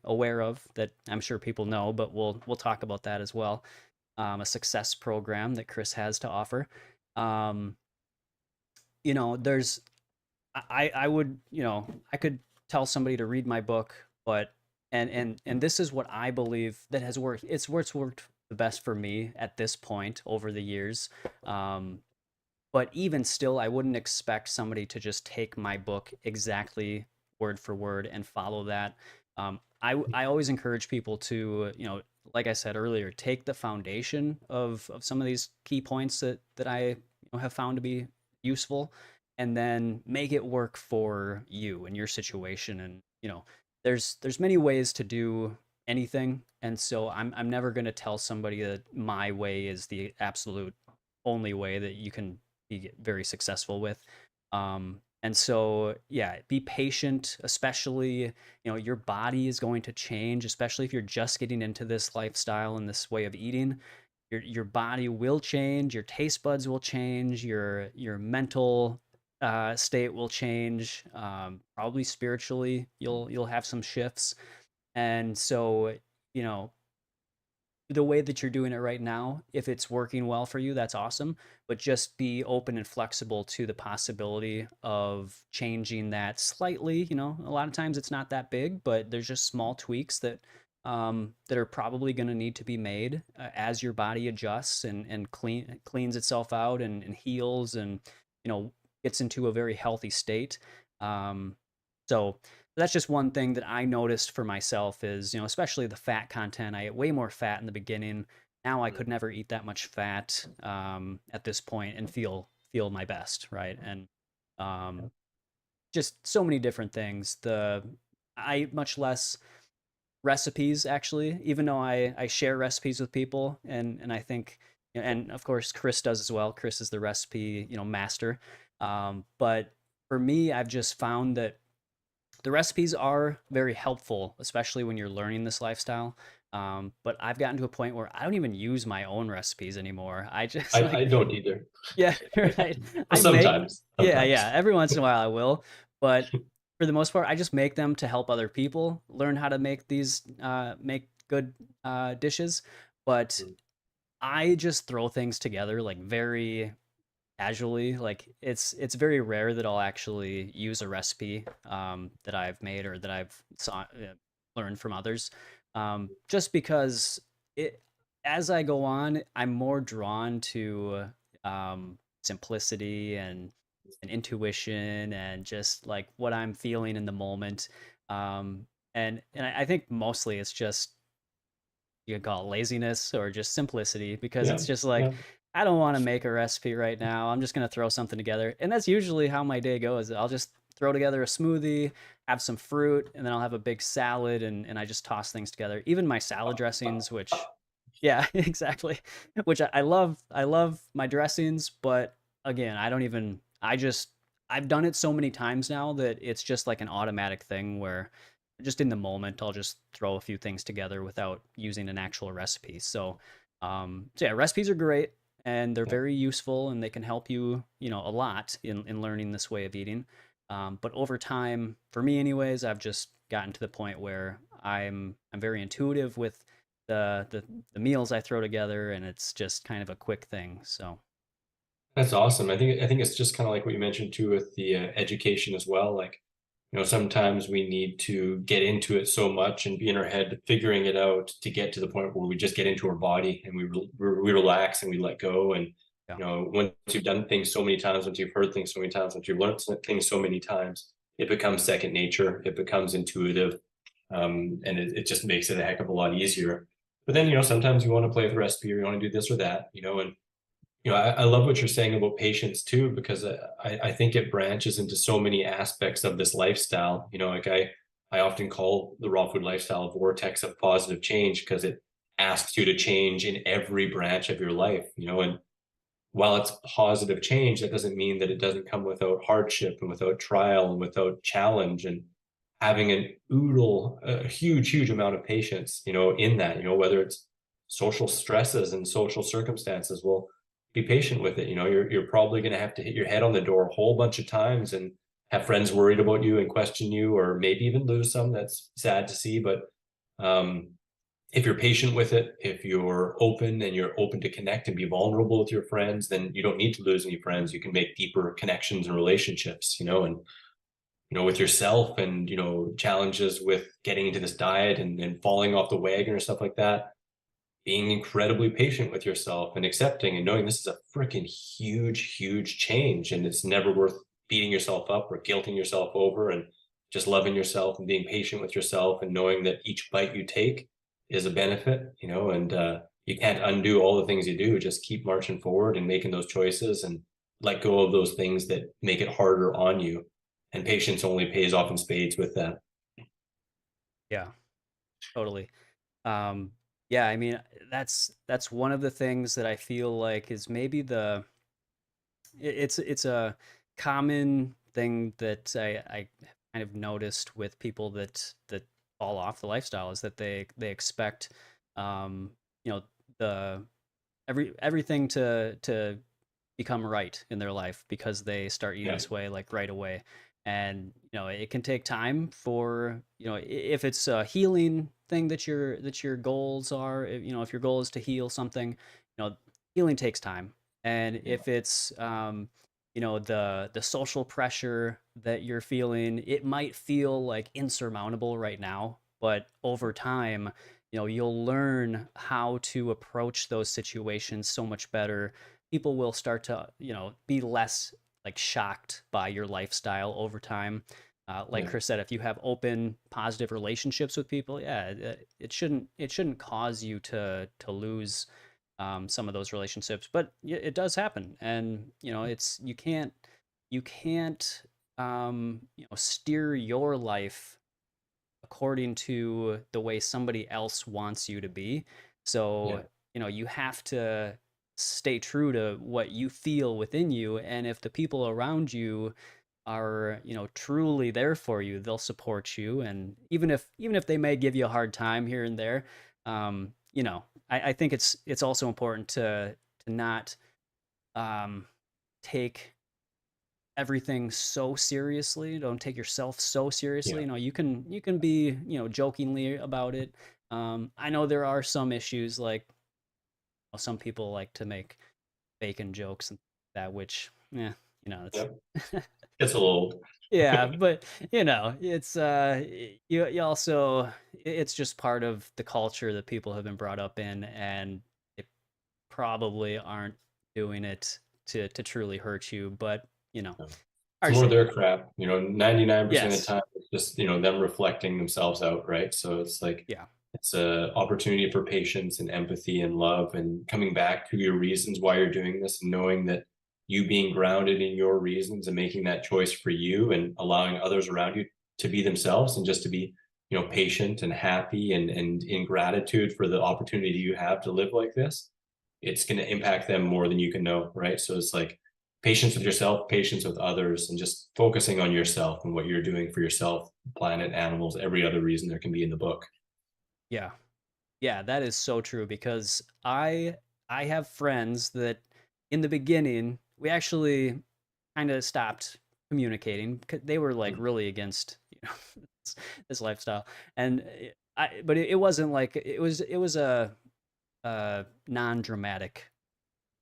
aware of that I'm sure people know, but we'll talk about that as well. A success program that Chris has to offer. Um, there's I would, I could tell somebody to read my book, but and this is what I believe that has worked. It's what's worked the best for me at this point over the years. Um, but even still, I wouldn't expect somebody to just take my book exactly word for word and follow that. I always encourage people to, like I said earlier, take the foundation of some of these key points that I have found to be useful, and then make it work for you and your situation. And there's many ways to do anything, and so I'm never going to tell somebody that my way is the absolute only way that you can be very successful with. And so, yeah, be patient, especially, your body is going to change, especially if you're just getting into this lifestyle and this way of eating. Your body will change, your taste buds will change, your mental state will change. Probably spiritually, you'll have some shifts. And so, you know, the way that you're doing it right now, if it's working well for you, that's awesome. But just be open and flexible to the possibility of changing that slightly. A lot of times it's not that big, but there's just small tweaks that are probably going to need to be made as your body adjusts and cleans itself out and heals and gets into a very healthy state. So that's just one thing that I noticed for myself is, especially the fat content. I ate way more fat in the beginning. now I could never eat that much fat at this point and feel my best, right? And um, just so many different things. I eat much less recipes actually, even though I share recipes with people, and I think, and of course Chris does as well. Chris is the recipe, master. But for me, I've just found that the recipes are very helpful, especially when you're learning this lifestyle. But I've gotten to a point where I don't even use my own recipes anymore. I just I like, don't either. yeah, right. Well, I make, sometimes, yeah, sometimes. yeah. Every once in a while I will, but for the most part, I just make them to help other people learn how to make these, make good dishes. But I just throw things together like very casually. Like it's very rare that I'll actually use a recipe that I've made or that learned from others. Just because it as I go on, I'm more drawn to simplicity and intuition and just like what I'm feeling in the moment. And I think mostly it's just you can call it laziness or just simplicity because Yeah, it's just like yeah. I don't want to make a recipe right now. I'm just going to throw something together. And that's usually how my day goes. I'll just throw together a smoothie, have some fruit, and then I'll have a big salad and I just toss things together. Even my salad dressings, which yeah, exactly. Which I love. I love my dressings, but again, I don't even. I've done it so many times now that it's just like an automatic thing where just in the moment I'll just throw a few things together without using an actual recipe. So yeah, recipes are great and they're Yeah. very useful and they can help you, a lot in learning this way of eating. But over time, for me anyways, I've just gotten to the point where I'm very intuitive with the meals I throw together, and it's just kind of a quick thing. So That's awesome. I think it's just kind of like what you mentioned too with the education as well. Like, sometimes we need to get into it so much and be in our head figuring it out to get to the point where we just get into our body and we relax and we let go. And yeah, once you've done things so many times, once you've heard things so many times, once you've learned things so many times, it becomes second nature. It becomes intuitive, and it just makes it a heck of a lot easier. But then sometimes you want to play with the recipe or you want to do this or that, and I love what you're saying about patience too, because I think it branches into so many aspects of this lifestyle. Like I often call the raw food lifestyle a vortex of positive change because it asks you to change in every branch of your life, and while it's positive change, that doesn't mean that it doesn't come without hardship and without trial and without challenge and having a huge, huge amount of patience, in that, whether it's social stresses and social circumstances. Well, be patient with it. You're probably going to have to hit your head on the door a whole bunch of times and have friends worried about you and question you, or maybe even lose some. That's sad to see, but um, if you're patient with it, if you're open and you're open to connect and be vulnerable with your friends, then you don't need to lose any friends. You can make deeper connections and relationships, and with yourself and challenges with getting into this diet and falling off the wagon or stuff like that. Being incredibly patient with yourself and accepting and knowing this is a freaking huge, huge change, and it's never worth beating yourself up or guilting yourself over, and just loving yourself and being patient with yourself and knowing that each bite you take is a benefit, and you can't undo all the things you do. Just keep marching forward and making those choices and let go of those things that make it harder on you. And patience only pays off in spades with that. yeah, totally. Um, yeah, I mean that's one of the things that I feel like is maybe it's a common thing that I kind of noticed with people that fall off the lifestyle is that they expect um, you know the everything to become right in their life because they start eating Yeah. this way like right away. And it can take time for if it's a healing thing that your goals are, if your goal is to heal something, healing takes time. And Yeah. if it's the social pressure that you're feeling, it might feel like insurmountable right now, but over time you'll learn how to approach those situations so much better. People will start to be less like shocked by your lifestyle over time. Like Yeah. Chris said, if you have open positive relationships with people, yeah, it shouldn't cause you to lose some of those relationships. But it does happen, and it's you can't steer your life according to the way somebody else wants you to be. So, Yeah. you have to stay true to what you feel within you. And if the people around you are, truly there for you, they'll support you. And even if they may give you a hard time here and there, I think it's also important to not take everything so seriously. Don't take yourself so seriously. Yeah. You can be, jokingly about it. I know there are some issues like some people like to make bacon jokes and that, which, yeah, it's Yep. It's a little. yeah, but it's you also it's just part of the culture that people have been brought up in, and they probably aren't doing it to truly hurt you, but It's are more saying their crap, 99% of the yes, time, it's just, them reflecting themselves out, right? So it's like, yeah, it's a opportunity for patience and empathy and love and coming back to your reasons why you're doing this and knowing that you being grounded in your reasons and making that choice for you and allowing others around you to be themselves and just to be, patient and happy and in gratitude for the opportunity you have to live like this, it's going to impact them more than you can know, right? So it's like patience with yourself, patience with others, and just focusing on yourself and what you're doing for yourself, planet, animals, every other reason there can be in the book. yeah. Yeah, that is so true because I have friends that in the beginning we actually kind of stopped communicating because they were like really against this, this lifestyle, and but it wasn't like it was a non-dramatic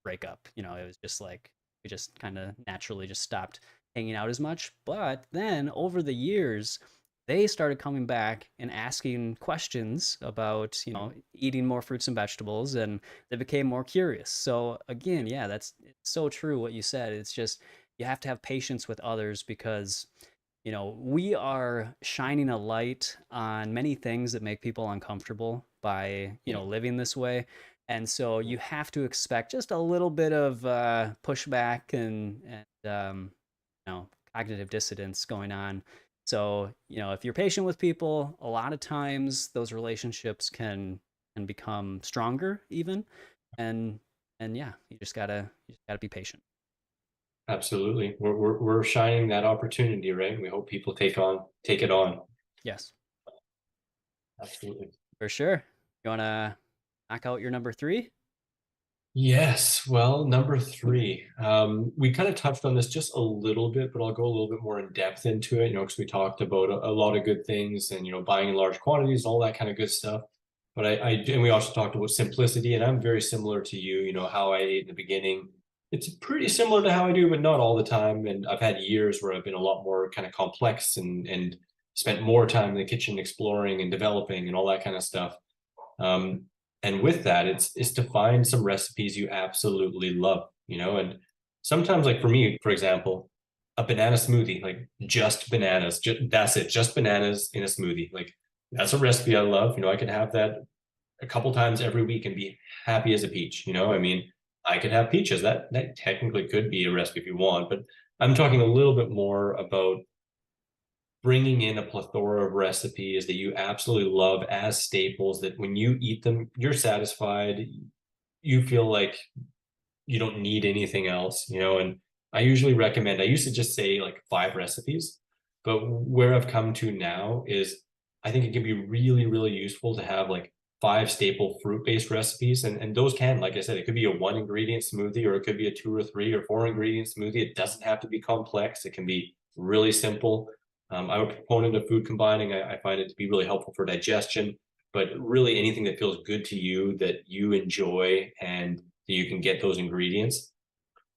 breakup. It was just like we just kind of naturally just stopped hanging out as much. But then over the years, they started coming back and asking questions about, eating more fruits and vegetables, and they became more curious. So again, yeah, it's so true what you said. It's just you have to have patience with others because we are shining a light on many things that make people uncomfortable by, Yeah. living this way. And so you have to expect just a little bit of pushback and cognitive dissonance going on. So, if you're patient with people, a lot of times those relationships can become stronger even. And yeah, you just gotta be patient. Absolutely. We're shining that opportunity, right? We hope people take it on. Yes, Absolutely. for sure. You wanna knock out your number three? Yes. Well, number three, we kind of touched on this just a little bit, but I'll go a little bit more in depth into it, because we talked about a lot of good things and, buying in large quantities, all that kind of good stuff. But and we also talked about simplicity, and I'm very similar to you, how I ate in the beginning. It's pretty similar to how I do, but not all the time. And I've had years where I've been a lot more kind of complex and spent more time in the kitchen exploring and developing and all that kind of stuff. Um, and with that, it's to find some recipes you absolutely love, and sometimes like for me, for example, a banana smoothie, like just bananas, that's it, just bananas in a smoothie. Like that's a recipe I love. I could have that a couple times every week and be happy as a peach. I mean, I could have peaches. That technically could be a recipe if you want, but I'm talking a little bit more about bringing in a plethora of recipes that you absolutely love as staples that when you eat them, you're satisfied. You feel like you don't need anything else, and I usually recommend, I used to just say like 5 recipes, but where I've come to now is I think it can be really, really useful to have like 5 staple fruit-based recipes. And those can, like I said, it could be a 1 ingredient smoothie, or it could be a 2 or 3 or 4 ingredient smoothie. It doesn't have to be complex. It can be really simple. I'm a proponent of food combining. I find it to be really helpful for digestion, but really anything that feels good to you, that you enjoy, and that you can get those ingredients,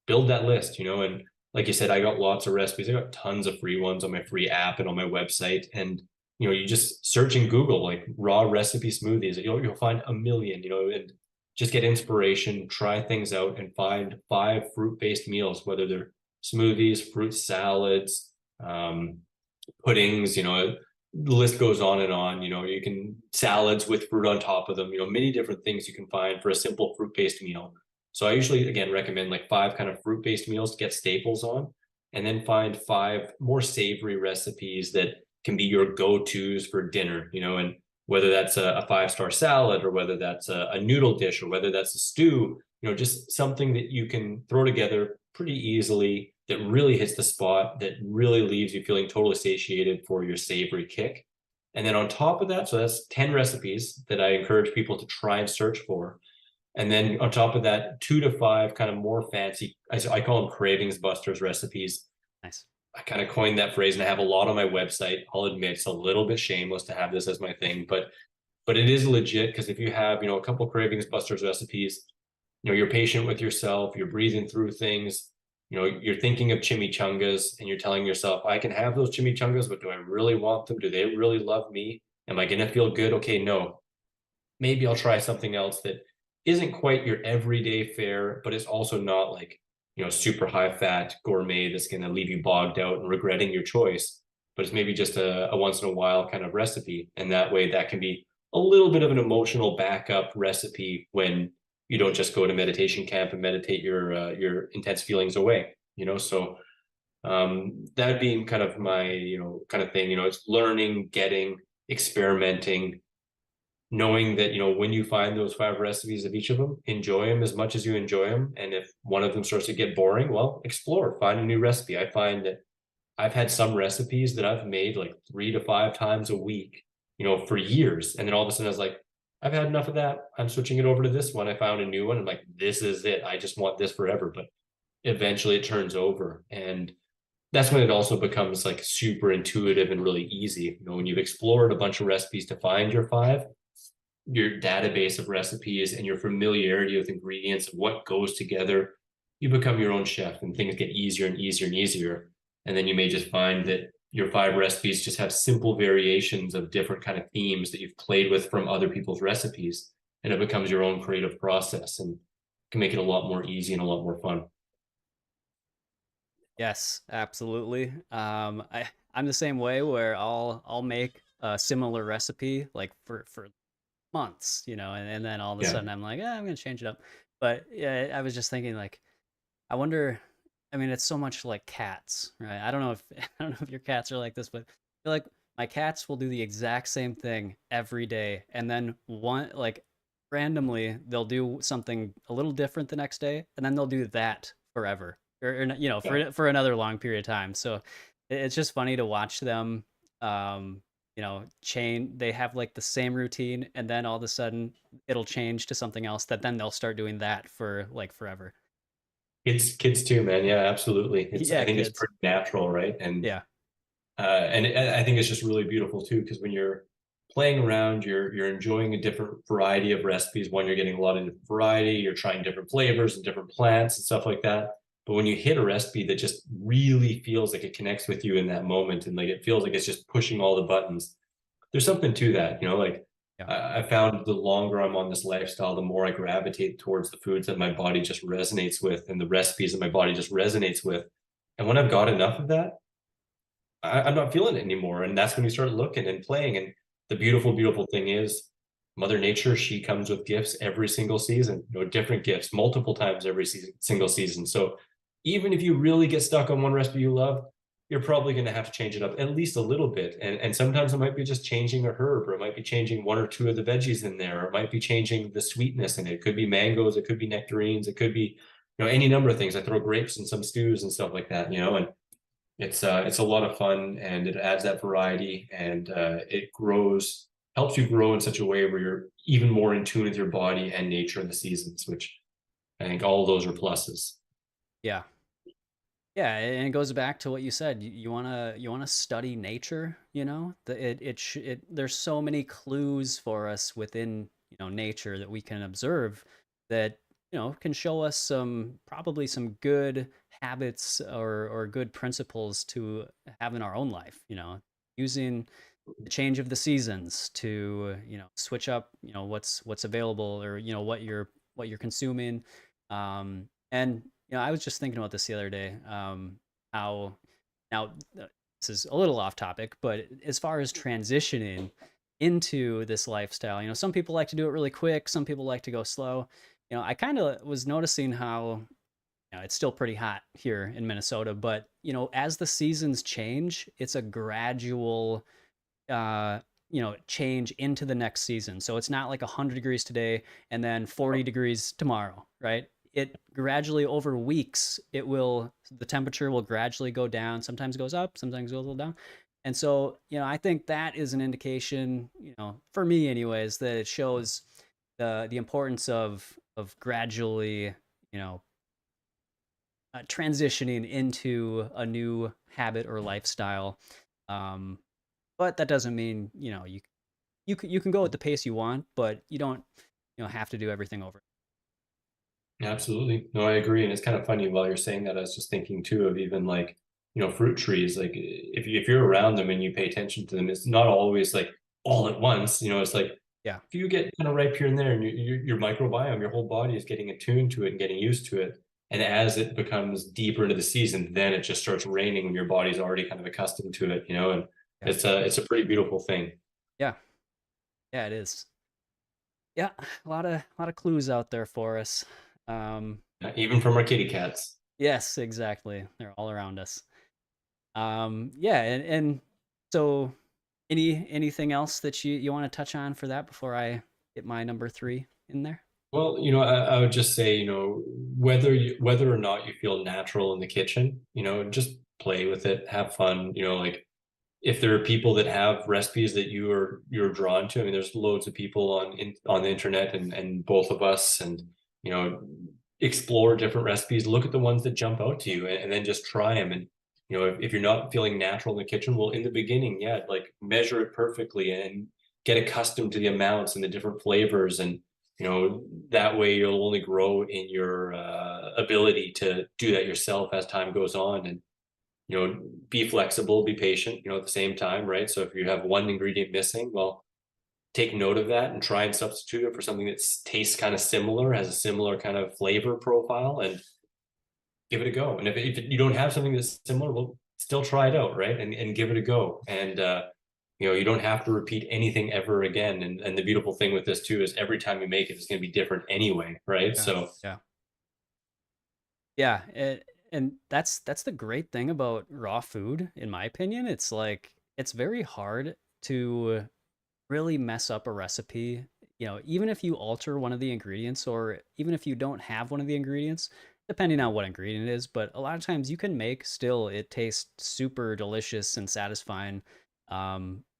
build that list, and like you said, I got lots of recipes. I got tons of free ones on my free app and on my website. And, you just search in Google, like raw recipe smoothies, and you'll find a million, and just get inspiration, try things out and find 5 fruit-based meals, whether they're smoothies, fruit salads, puddings, the list goes on and on. You can salads with fruit on top of them, many different things you can find for a simple fruit-based meal. So I usually, again, recommend like five kind of fruit-based meals to get staples on, and then find five more savory recipes that can be your go-tos for dinner, and whether that's a five-star salad or whether that's a noodle dish or whether that's a stew, just something that you can throw together pretty easily that really hits the spot, that really leaves you feeling totally satiated for your savory kick. And then on top of that, so that's 10 recipes that I encourage people to try and search for. And then on top of that, 2 to 5 kind of more fancy, I call them cravings busters recipes. Nice. I kind of coined that phrase and I have a lot on my website. I'll admit it's a little bit shameless to have this as my thing, but it is legit because if you have, a couple cravings busters recipes, you're patient with yourself, you're breathing through things, you're thinking of chimichangas and you're telling yourself, I can have those chimichangas, but do I really want them? Do they really love me? Am I going to feel good? Okay, no. Maybe I'll try something else that isn't quite your everyday fare, but it's also not like, super high fat gourmet that's going to leave you bogged out and regretting your choice. But it's maybe just a once in a while kind of recipe. And that way that can be a little bit of an emotional backup recipe when you don't just go to meditation camp and meditate your intense feelings away. So that being kind of my kind of thing. It's learning, getting, experimenting, knowing that when you find those five recipes of each of them, enjoy them as much as you enjoy them. And if one of them starts to get boring, well, explore, find a new recipe. I find that I've had some recipes that I've made like 3 to 5 times a week, for years. And then all of a sudden I was like, I've had enough of that. I'm switching it over to this one. I found a new one. I'm like, this is it. I just want this forever. But eventually it turns over. And that's when it also becomes like super intuitive and really easy. When you've explored a bunch of recipes to find your five, your database of recipes and your familiarity with ingredients and what goes together, you become your own chef and things get easier and easier and easier. And then you may just find that your five recipes just have simple variations of different kind of themes that you've played with from other people's recipes. And it becomes your own creative process and can make it a lot more easy and a lot more fun. Yes, absolutely. I'm the same way where I'll make a similar recipe like for months, and then all of a Yeah. sudden I'm like, I'm gonna change it up. But yeah, I was just thinking like, I wonder. I mean, it's so much like cats, right? I don't know if I don't know if your cats are like this, but I feel like my cats will do the exact same thing every day, and then one like randomly they'll do something a little different the next day, and then they'll do that forever, or Yeah. for another long period of time. So it's just funny to watch them. Chain. They have like the same routine, and then all of a sudden it'll change to something else that then they'll start doing that for like forever. Kids too, man. Yeah, absolutely. I Yeah, think it's kids. pretty natural, right? Yeah. And I think it's just really beautiful too, because when you're playing around, you're enjoying a different variety of recipes. One, you're getting a lot of different variety. You're trying different flavors and different plants and stuff like that. But when you hit a recipe that just really feels like it connects with you in that moment, and like it feels like it's just pushing all the buttons, there's something to that. Like Yeah. I found the longer I'm on this lifestyle, the more I gravitate towards the foods that my body just resonates with and the recipes that my body just resonates with. And when I've got enough of that, I'm not feeling it anymore. And that's when you start looking and playing. And the beautiful, beautiful thing is Mother Nature, she comes with gifts every single season, different gifts multiple times every single season. So even if you really get stuck on one recipe you love, you're probably going to have to change it up at least a little bit. And sometimes it might be just changing a herb, or it might be changing one or two of the veggies in there, or it might be changing the sweetness in it. It could be mangoes, it could be nectarines, it could be, any number of things. I throw grapes in some stews and stuff like that, and it's a lot of fun and it adds that variety and it helps you grow in such a way where you're even more in tune with your body and nature and the seasons, which I think all of those are pluses. Yeah. Yeah, and it goes back to what you said. You wanna study nature, there's so many clues for us within, nature that we can observe that, can show us probably some good habits or good principles to have in our own life, using the change of the seasons to, switch up, what's available, or, what you're consuming. And I was just thinking about this the other day. How now this is a little off topic, but as far as transitioning into this lifestyle, some people like to do it really quick, some people like to go slow. I kind of was noticing how it's still pretty hot here in Minnesota, but as the seasons change, it's a gradual change into the next season. So it's not like 100 degrees today and then 40 degrees tomorrow, right? It gradually over weeks, the temperature will gradually go down. Sometimes goes up, sometimes goes a little down. And so, I think that is an indication, for me anyways, that it shows the importance of gradually, you know, transitioning into a new habit or lifestyle. Um, but that doesn't mean you can go at the pace you want, but you don't have to do everything over. Absolutely. No, I agree. And it's kind of funny while you're saying that, I was just thinking too of even like, fruit trees. Like if you're around them and you pay attention to them, it's not always like all at once. It's like Yeah, if you get kind of ripe here and there and your microbiome, your whole body is getting attuned to it and getting used to it. And as it becomes deeper into the season, then it just starts raining when your body's already kind of accustomed to it, and yeah, it's a pretty beautiful thing. yeah, yeah. It is. Yeah, a lot of clues out there for us. Um, Even from our kitty cats. yes, exactly. They're all around us. Yeah, and so anything else that you want to touch on for that before I get my number three in there? Well, I would just say, whether or not you feel natural in the kitchen, just play with it, have fun. Like if there are people that have recipes that you're drawn to. I mean, there's loads of people on the internet, and both of us, and you know, explore different recipes. Look at the ones that jump out to you, and then just try them. And if you're not feeling natural in the kitchen, well, in the beginning, yeah, like measure it perfectly and get accustomed to the amounts and the different flavors, and that way you'll only grow in your ability to do that yourself as time goes on. And be flexible, be patient, at the same time, right? So if you have one ingredient missing, well, take note of that and try and substitute it for something that tastes kind of similar, has a similar kind of flavor profile, and give it a go. And if you don't have something that's similar, well, still try it out, right? And give it a go. And you don't have to repeat anything ever again. And the beautiful thing with this too is every time you make it, it's going to be different anyway, right? Yeah, So yeah, yeah. And that's the great thing about raw food, in my opinion. It's like it's very hard to really mess up a recipe. Even if you alter one of the ingredients, or even if you don't have one of the ingredients, depending on what ingredient it is, but a lot of times you can make still it tastes super delicious and satisfying,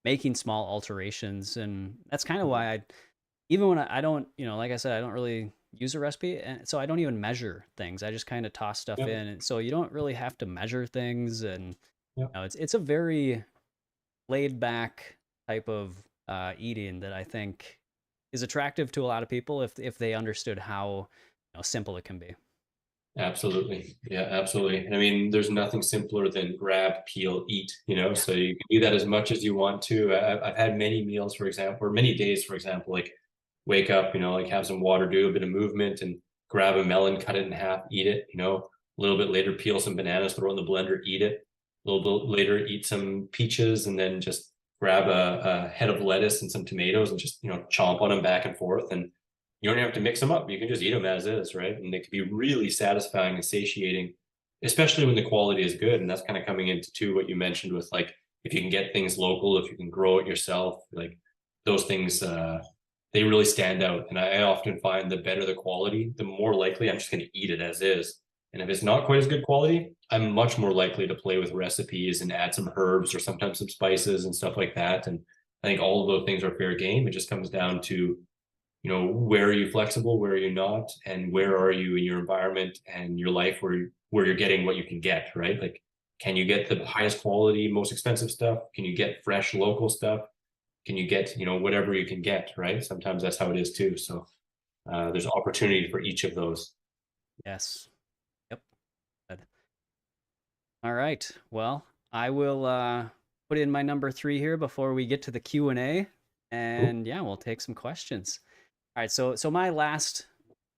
making small alterations. And that's kind of why even when I don't, like I said, I don't really use a recipe, and so I don't even measure things. I just kind of toss stuff yeah, in, and so you don't really have to measure things. And yeah. it's a very laid back type of eating that I think is attractive to a lot of people if they understood how simple it can be. Absolutely. Yeah, absolutely. And I mean, there's nothing simpler than grab, peel, eat, Yeah, so you can do that as much as you want to. I've had many meals, for example, or many days, for example, like wake up, like have some water, do a bit of movement and grab a melon, cut it in half, eat it, a little bit later, peel some bananas, throw in the blender, eat it. A little bit later, eat some peaches, and then just grab a head of lettuce and some tomatoes and just, chomp on them back and forth. And you don't have to mix them up. You can just eat them as is, right? And they can be really satisfying and satiating, especially when the quality is good. And that's kind of coming into too what you mentioned with like if you can get things local, if you can grow it yourself, like those things they really stand out. And I often find the better the quality, the more likely I'm just going to eat it as is. And if it's not quite as good quality, I'm much more likely to play with recipes and add some herbs or sometimes some spices and stuff like that. And I think all of those things are fair game. It just comes down to where are you flexible, where are you not, and where are you in your environment and your life where you're getting what you can get, right? Like, can you get the highest quality, most expensive stuff? Can you get fresh local stuff? Can you get whatever you can get, right? Sometimes that's how it is too. So there's opportunity for each of those. yes, yep. Good. All right, well, I will put in my number three here before we get to the Q&A, Cool. and yeah, we'll take some questions. All right, so my last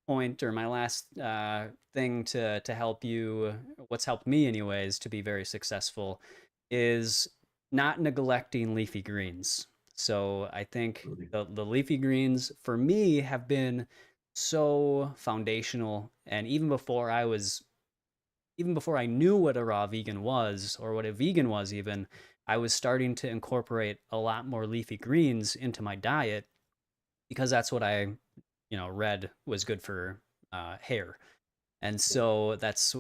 point, or my last thing to help you, what's helped me anyways to be very successful, is not neglecting leafy greens. So I think the leafy greens for me have been so foundational. And even before I knew what a raw vegan was or what a vegan was even, I was starting to incorporate a lot more leafy greens into my diet because that's what I, read was good for hair. And so that's,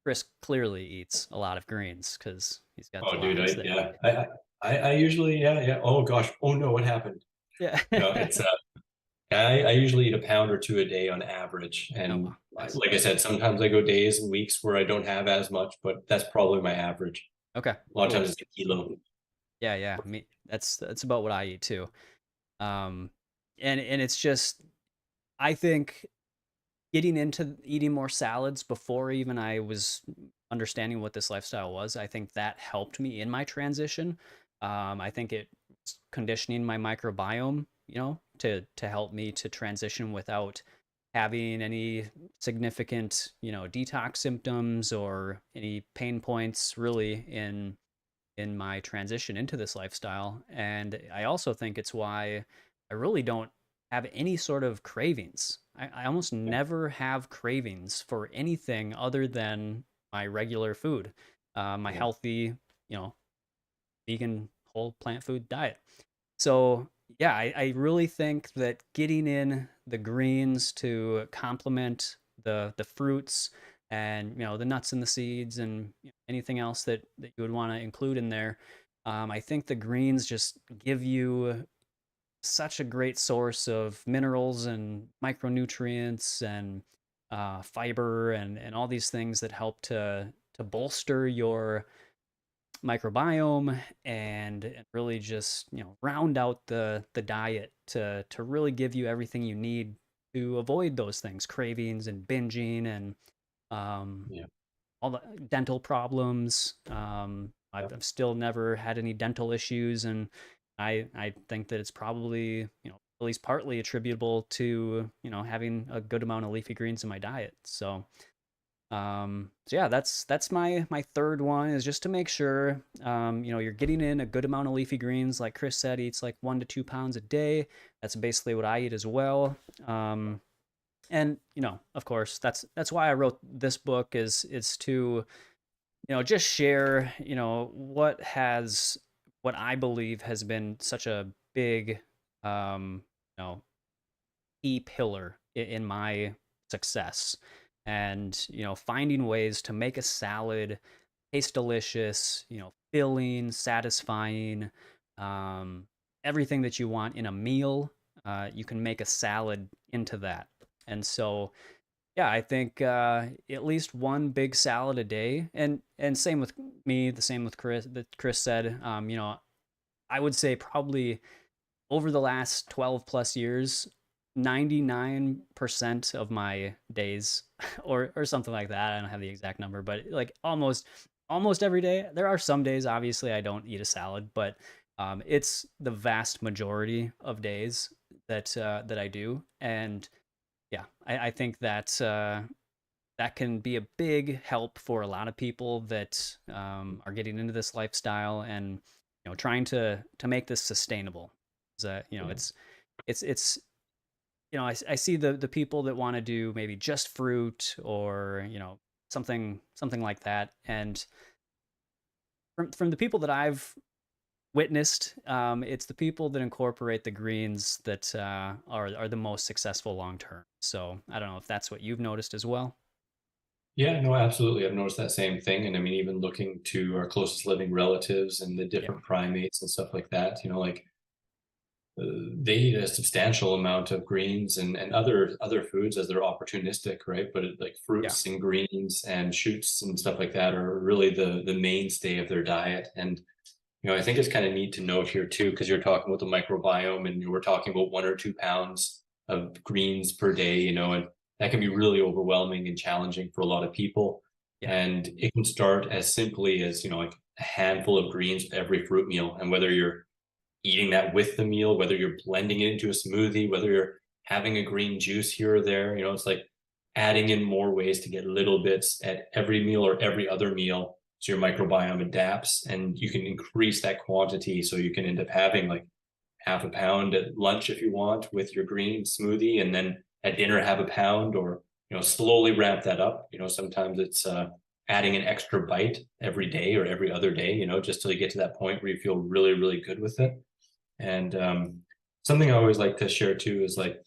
Chris clearly eats a lot of greens because he's got the Oh, dude, lines there. I usually, yeah. Oh gosh, oh no, what happened? Yeah. No, it's I usually eat a pound or two a day on average, Oh, and wow. Nice. like I said, sometimes I go days and weeks where I don't have as much, but that's probably my average. Okay, A lot of cool. times it's a kilo. Yeah, yeah. Me, that's about what I eat too. Um, and it's just I think getting into eating more salads before even I was understanding what this lifestyle was, I think that helped me in my transition. I think it's conditioning my microbiome, to help me to transition without having any significant, detox symptoms or any pain points really in my transition into this lifestyle. And I also think it's why I really don't have any sort of cravings. I almost never have cravings for anything other than my regular food, my Yeah, healthy, you know, vegan whole plant food diet. So yeah, I really think that getting in the greens to complement the fruits and the nuts and the seeds and anything else that you would want to include in there, I think the greens just give you such a great source of minerals and micronutrients and fiber and all these things that help to bolster your microbiome and really just round out the diet to really give you everything you need to avoid those things, cravings and binging and um, yeah, all the dental problems. I've still never had any dental issues, and I think that it's probably at least partly attributable to having a good amount of leafy greens in my diet. So yeah, that's my third one is just to make sure you're getting in a good amount of leafy greens. Like Chris said, he eats like 1 to 2 pounds a day. That's basically what I eat as well. And of course, that's why I wrote this book is to just share what I believe has been such a big you know key pillar in my success and finding ways to make a salad taste delicious, filling, satisfying, um, everything that you want in a meal. You can make a salad into that. And so yeah, I think at least one big salad a day, and same with me, the same with Chris that Chris said. I would say probably over the last 12 plus years, 99% of my days or something like that. I don't have the exact number, but like almost every day. There are some days obviously I don't eat a salad, but it's the vast majority of days that I do. And yeah, I think that that can be a big help for a lot of people that are getting into this lifestyle and trying to make this sustainable. That yeah, it's I see the people that want to do maybe just fruit or something like that, and from the people that I've witnessed, it's the people that incorporate the greens that are the most successful long term. So I don't know if that's what you've noticed as well. yeah. No, absolutely. I've noticed that same thing, and I mean, even looking to our closest living relatives and the Yeah, different primates and stuff like that. Like they eat a substantial amount of greens and other foods as they're opportunistic, right? But like yeah, fruits and greens and shoots and stuff like that are really the mainstay of their diet. And I think it's kind of neat to note here too, because you're talking about the microbiome and you were talking about 1 or 2 pounds of greens per day, and that can be really overwhelming and challenging for a lot of people. yeah, And it can start as simply as, like a handful of greens with every fruit meal. And whether you're eating that with the meal, whether you're blending it into a smoothie, whether you're having a green juice here or there, it's like adding in more ways to get little bits at every meal or every other meal so your microbiome adapts, and you can increase that quantity. So you can end up having like half a pound at lunch if you want with your green smoothie, and then at dinner have a pound, or slowly ramp that up. Sometimes it's adding an extra bite every day or every other day, just till you get to that point where you feel really, really good with it. And something I always like to share too is like,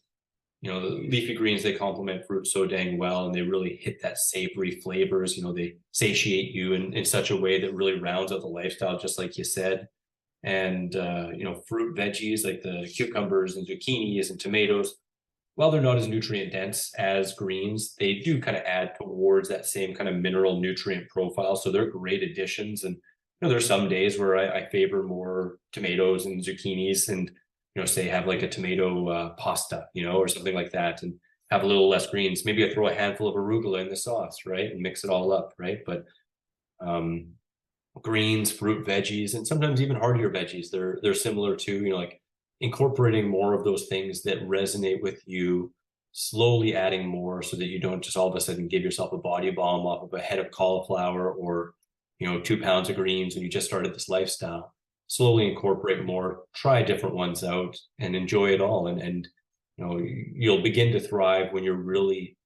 the leafy greens, they complement fruit so dang well, and they really hit that savory flavors. They satiate you in such a way that really rounds out the lifestyle, just like you said. And fruit veggies like the cucumbers and zucchinis and tomatoes, while they're not as nutrient dense as greens, they do kind of add towards that same kind of mineral nutrient profile. So they're great additions. And there's some days where I favor more tomatoes and zucchinis, and say have like a tomato pasta, or something like that, and have a little less greens. Maybe I throw a handful of arugula in the sauce, right, and mix it all up, right? But um, greens, fruit, veggies, and sometimes even heartier veggies. They're similar to, like incorporating more of those things that resonate with you, slowly adding more so that you don't just all of a sudden give yourself a body bomb off of a head of cauliflower, or 2 pounds of greens when you just started this lifestyle. Slowly incorporate more, try different ones out, and enjoy it all. And you'll begin to thrive when you're really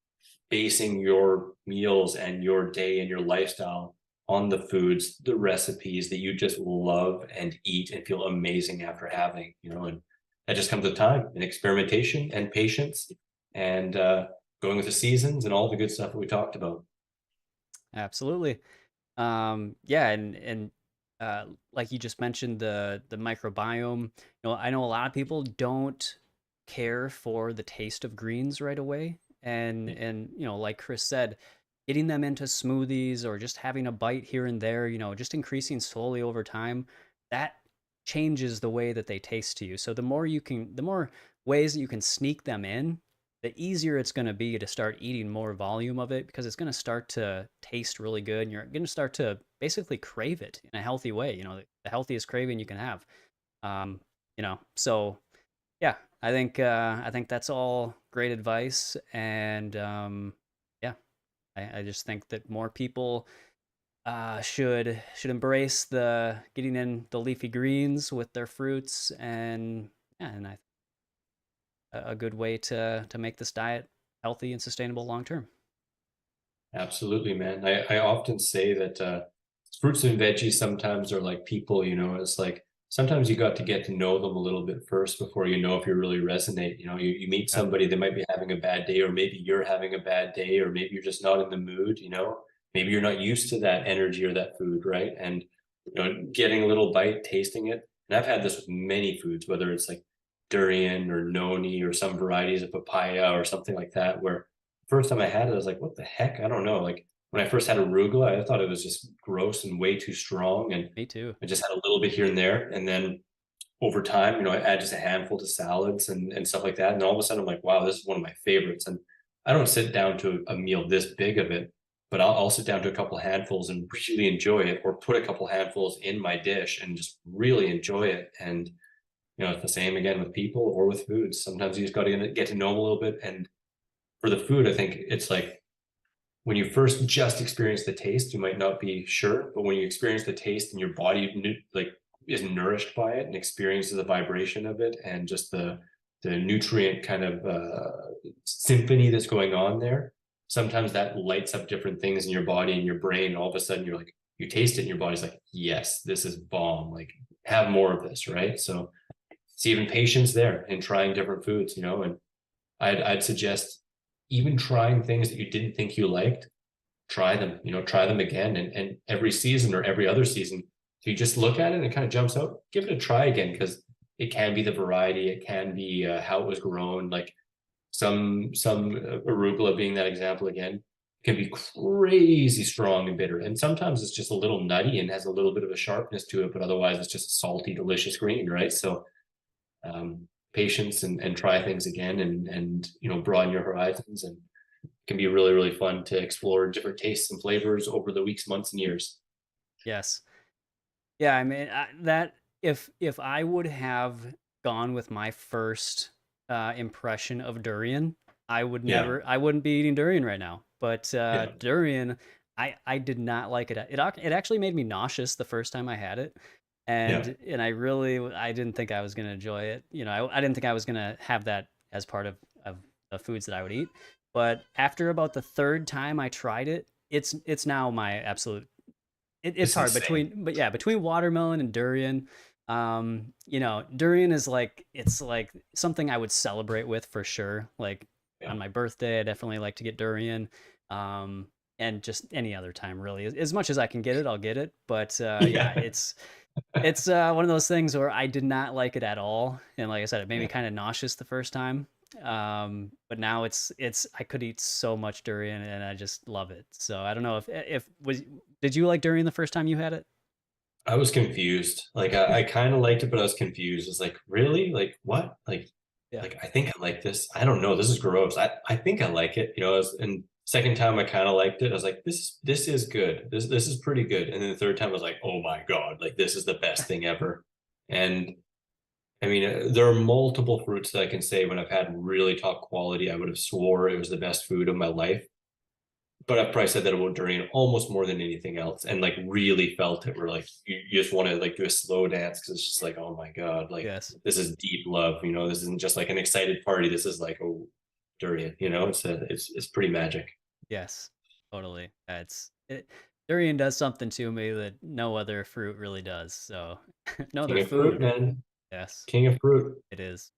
basing your meals and your day and your lifestyle on the foods, the recipes that you just love and eat and feel amazing after having, and that just comes with time and experimentation and patience, and going with the seasons and all the good stuff that we talked about. Absolutely. Yeah, and like you just mentioned, the microbiome. I know a lot of people don't care for the taste of greens right away, and like Chris said, getting them into smoothies or just having a bite here and there, just increasing slowly over time, that changes the way that they taste to you. So the more ways that you can sneak them in, the easier it's going to be to start eating more volume of it, because it's going to start to taste really good and you're going to start to basically crave it in a healthy way, the healthiest craving you can have. So yeah, I think that's all great advice. And yeah, I just think that more people should embrace the getting in the leafy greens with their fruits. And yeah, and a good way to make this diet healthy and sustainable long term. Absolutely, man. I often say that fruits and veggies sometimes are like people, it's like sometimes you got to get to know them a little bit first before you know if you really resonate. You meet Yeah. somebody, they might be having a bad day, or maybe you're having a bad day, or maybe you're just not in the mood, maybe you're not used to that energy or that food, right? And, getting a little bite, tasting it. And I've had this with many foods, whether it's like durian or noni or some varieties of papaya or something like that, where first time I had it, I was like, what the heck? I don't know. Like when I first had arugula, I thought it was just gross and way too strong. And Me too. I just had a little bit here and there. And then over time, I add just a handful to salads and stuff like that. And all of a sudden I'm like, wow, this is one of my favorites. And I don't sit down to a meal this big of it, but I'll sit down to a couple handfuls and really enjoy it, or put a couple handfuls in my dish and just really enjoy it. And, it's the same again with people or with foods. Sometimes you just got to get to know them a little bit. And for the food, I think it's like when you first just experience the taste, you might not be sure, but when you experience the taste and your body like is nourished by it and experiences the vibration of it, and just the nutrient kind of symphony that's going on there, sometimes that lights up different things in your body and your brain. And all of a sudden, you're like, you taste it, and your body's like, yes, this is bomb. Like, have more of this, right? So it's even patience there in trying different foods, and I'd suggest even trying things that you didn't think you liked, try them, try them again. And every season or every other season, if you just look at it and it kind of jumps out, give it a try again, because it can be the variety, it can be how it was grown. Like some arugula being that example again, can be crazy strong and bitter. And sometimes it's just a little nutty and has a little bit of a sharpness to it, but otherwise it's just a salty, delicious green, right? So patience, and try things again, and broaden your horizons, and it can be really, really fun to explore different tastes and flavors over the weeks, months, and years. Yes. Yeah, I mean, that if I would have gone with my first impression of durian, Yeah, I wouldn't be eating durian right now. But yeah, durian, I did not like it. It actually made me nauseous the first time I had it, Yeah. and I didn't think I was gonna enjoy it. I didn't think I was gonna have that as part of the foods that I would eat. But after about the third time I tried it, it's now my absolute. It's It's hard insane. between, but yeah, between watermelon and durian. Durian is like it's like something I would celebrate with for sure. Like Yeah. on my birthday, I definitely like to get durian. Um, and just any other time, really, as much as I can get it, I'll get it. But yeah, Yeah. it's one of those things where I did not like it at all, and like I said, it made me Yeah. kind of nauseous the first time. But now it's I could eat so much durian, and I just love it. So I don't know if was did you like durian the first time you had it? I was confused. Like I kind of liked it, but I was confused. It's like, really? Like what? Yeah. Like I think I like this. I don't know. This is gross. I think I like it. And second time I kind of liked it. I was like, this is good. This is pretty good. And then the third time I was like, oh my God, like this is the best thing ever. And I mean, there are multiple fruits that I can say when I've had really top quality, I would have swore it was the best food of my life. But I've probably said that about durian almost more than anything else, and like really felt it. Where like you just want to like do a slow dance because it's just like, oh my God, like Yes. this is deep love. This isn't just like an excited party. This is like, oh, durian. It's pretty magic. Yes. Totally. Durian does something to me that no other fruit really does. So no other King of fruit, food. man. Yes, King of fruit. it is.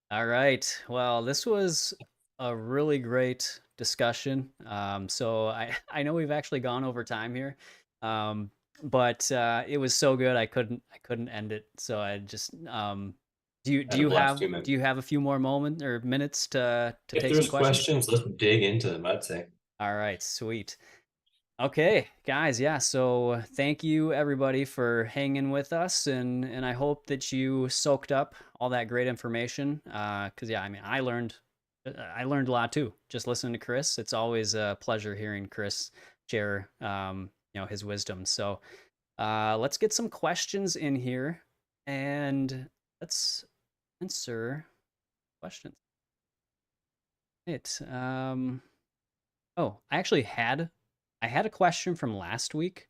All right. Well, this was a really great discussion. So I know we've actually gone over time here, um, but it was so good I couldn't end it. So I just Had a blast too, man. do you have a few more moments or minutes to If take some there's questions? questions, let's dig into them. I'd say. All right, sweet. Okay, guys, yeah. So thank you everybody for hanging with us, and I hope that you soaked up all that great information. Because yeah, I mean, I learned a lot too. Just listening to Chris, it's always a pleasure hearing Chris share his wisdom. So let's get some questions in here, and let's answer questions. It oh, I had a question from last week.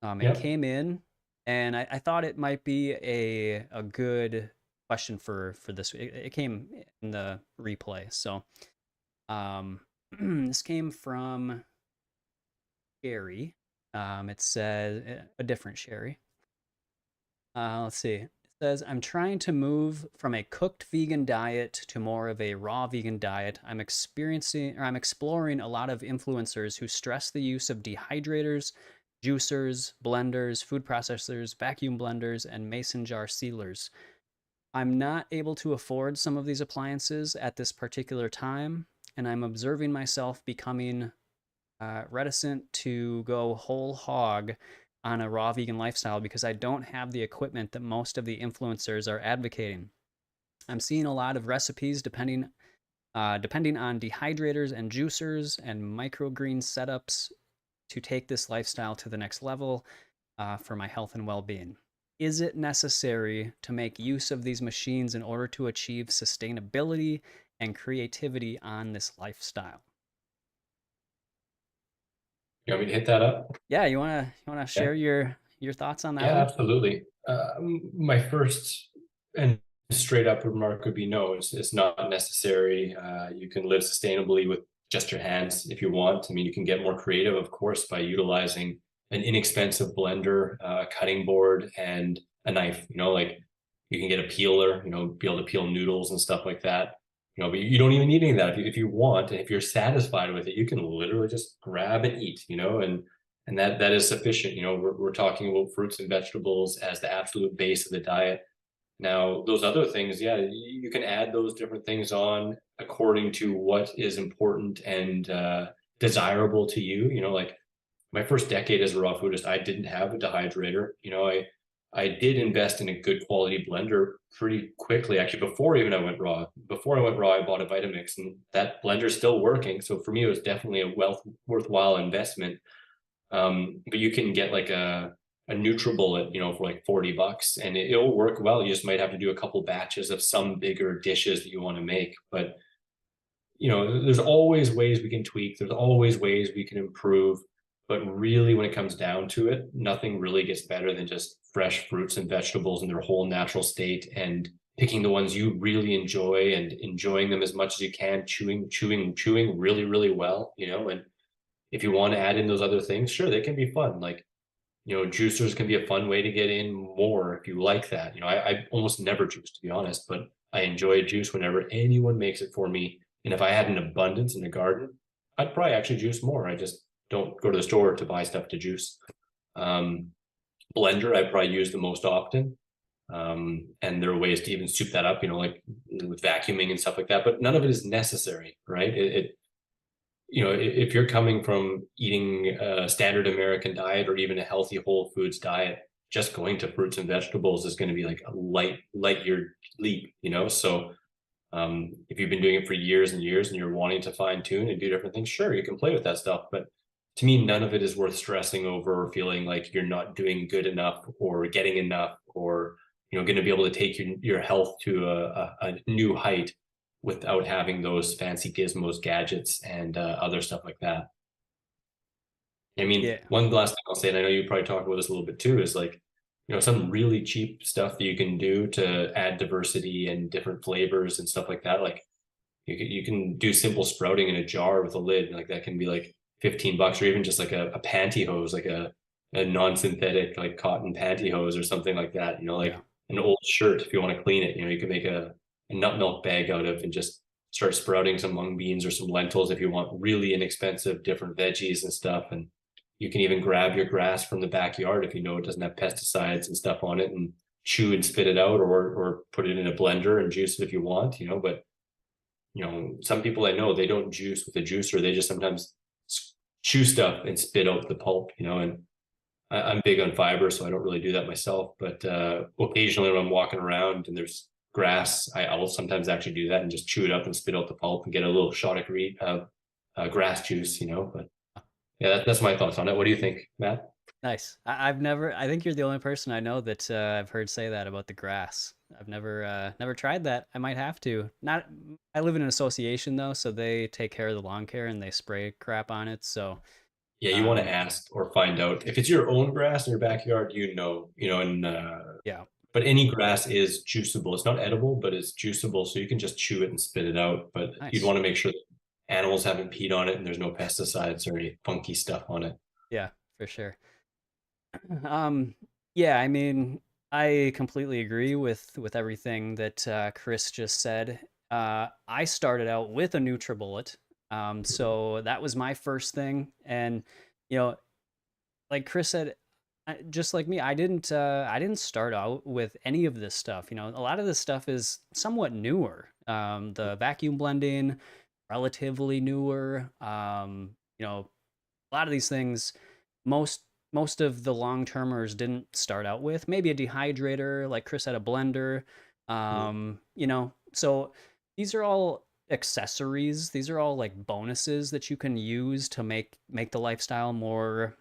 It Yep. came in, and I thought it might be a good question for this week. It came in the replay. So this came from Sherry. It says a different Sherry. Let's see. It says, I'm trying to move from a cooked vegan diet to more of a raw vegan diet. I'm exploring a lot of influencers who stress the use of dehydrators, juicers, blenders, food processors, vacuum blenders, and mason jar sealers. I'm not able to afford some of these appliances at this particular time, and I'm observing myself becoming reticent to go whole hog on a raw vegan lifestyle because I don't have the equipment that most of the influencers are advocating. I'm seeing a lot of recipes depending on dehydrators and juicers and microgreen setups to take this lifestyle to the next level for my health and well-being. Is it necessary to make use of these machines in order to achieve sustainability and creativity on this lifestyle? You want me to hit that up? Yeah, you wanna Yeah. share your thoughts on that Yeah, one? absolutely. My first and straight up remark would be no, it's not necessary. You can live sustainably with just your hands if you want. I mean, you can get more creative, of course, by utilizing an inexpensive blender, a cutting board, and a knife. Like you can get a peeler, be able to peel noodles and stuff like that. But you don't even need any of that. If you want, and if you're satisfied with it, you can literally just grab and eat, and that is sufficient. We're talking about fruits and vegetables as the absolute base of the diet. Now, those other things, yeah, you can add those different things on according to what is important and desirable to you. Like my first decade as a raw foodist, I didn't have a dehydrator. I did invest in a good quality blender pretty quickly. Actually, before even I went raw, I bought a Vitamix, and that blender's still working. So for me, it was definitely a worthwhile investment. But you can get like a NutriBullet, for like $40, and it'll work well. You just might have to do a couple batches of some bigger dishes that you want to make. But there's always ways we can tweak. There's always ways we can improve. But really, when it comes down to it, nothing really gets better than just fresh fruits and vegetables in their whole natural state and picking the ones you really enjoy and enjoying them as much as you can, chewing really, really well, and if you want to add in those other things, sure, they can be fun. Like, juicers can be a fun way to get in more if you like that. I almost never juice, to be honest, but I enjoy juice whenever anyone makes it for me. And if I had an abundance in the garden, I'd probably actually juice more. I just don't go to the store to buy stuff to juice. Um, Blender, I probably use the most often. And there are ways to even soup that up, like with vacuuming and stuff like that, but none of it is necessary, right? If you're coming from eating a standard American diet or even a healthy whole foods diet, just going to fruits and vegetables is going to be like a light year leap. So if you've been doing it for years and years and you're wanting to fine tune and do different things, sure, you can play with that stuff. But to me, none of it is worth stressing over or feeling like you're not doing good enough or getting enough or, going to be able to take your health to a new height without having those fancy gizmos, gadgets, and other stuff like that. I mean, Yeah. one last thing I'll say, and I know you probably talked about this a little bit too, is like, some really cheap stuff that you can do to add diversity and different flavors and stuff like that. Like you can do simple sprouting in a jar with a lid, like that can be like $15, or even just like a pantyhose, like a non-synthetic like cotton pantyhose or something like that. Yeah. Like an old shirt if you want to clean it. You can make a nut milk bag out of and just start sprouting some mung beans or some lentils if you want really inexpensive different veggies and stuff. And you can even grab your grass from the backyard if you know it doesn't have pesticides and stuff on it, and chew and spit it out, or put it in a blender and juice it if you want. But some people I know, they don't juice with a juicer. They just sometimes chew stuff and spit out the pulp. And I'm big on fiber, so I don't really do that myself. But occasionally when I'm walking around and there's grass, I will sometimes actually do that and just chew it up and spit out the pulp and get a little shot of grass juice. But yeah, that's my thoughts on it. What do you think, Matt? Nice. I've never. I think you're the only person I know that I've heard say that about the grass. I've never tried that. I might have to. Not. I live in an association though, so they take care of the lawn care and they spray crap on it. So, Yeah, you want to um, ask or find out if it's your own grass in your backyard. And yeah, but any grass is juiceable. It's not edible, but it's juiceable, so you can just chew it and spit it out. But you'd nice. want to make sure that animals haven't peed on it and there's no pesticides or any funky stuff on it. Yeah, for sure. Um, yeah, I mean, I completely agree with everything that Chris just said. I started out with a NutriBullet, so that was my first thing, and you know, like Chris said, just like me, I didn't start out with any of this stuff. A lot of this stuff is somewhat newer. The vacuum blending, relatively newer. A lot of these things, most most of the long termers didn't start out with. Maybe a dehydrator, like Chris had a blender. Yeah, So these are all accessories. These are all like bonuses that you can use to make the lifestyle more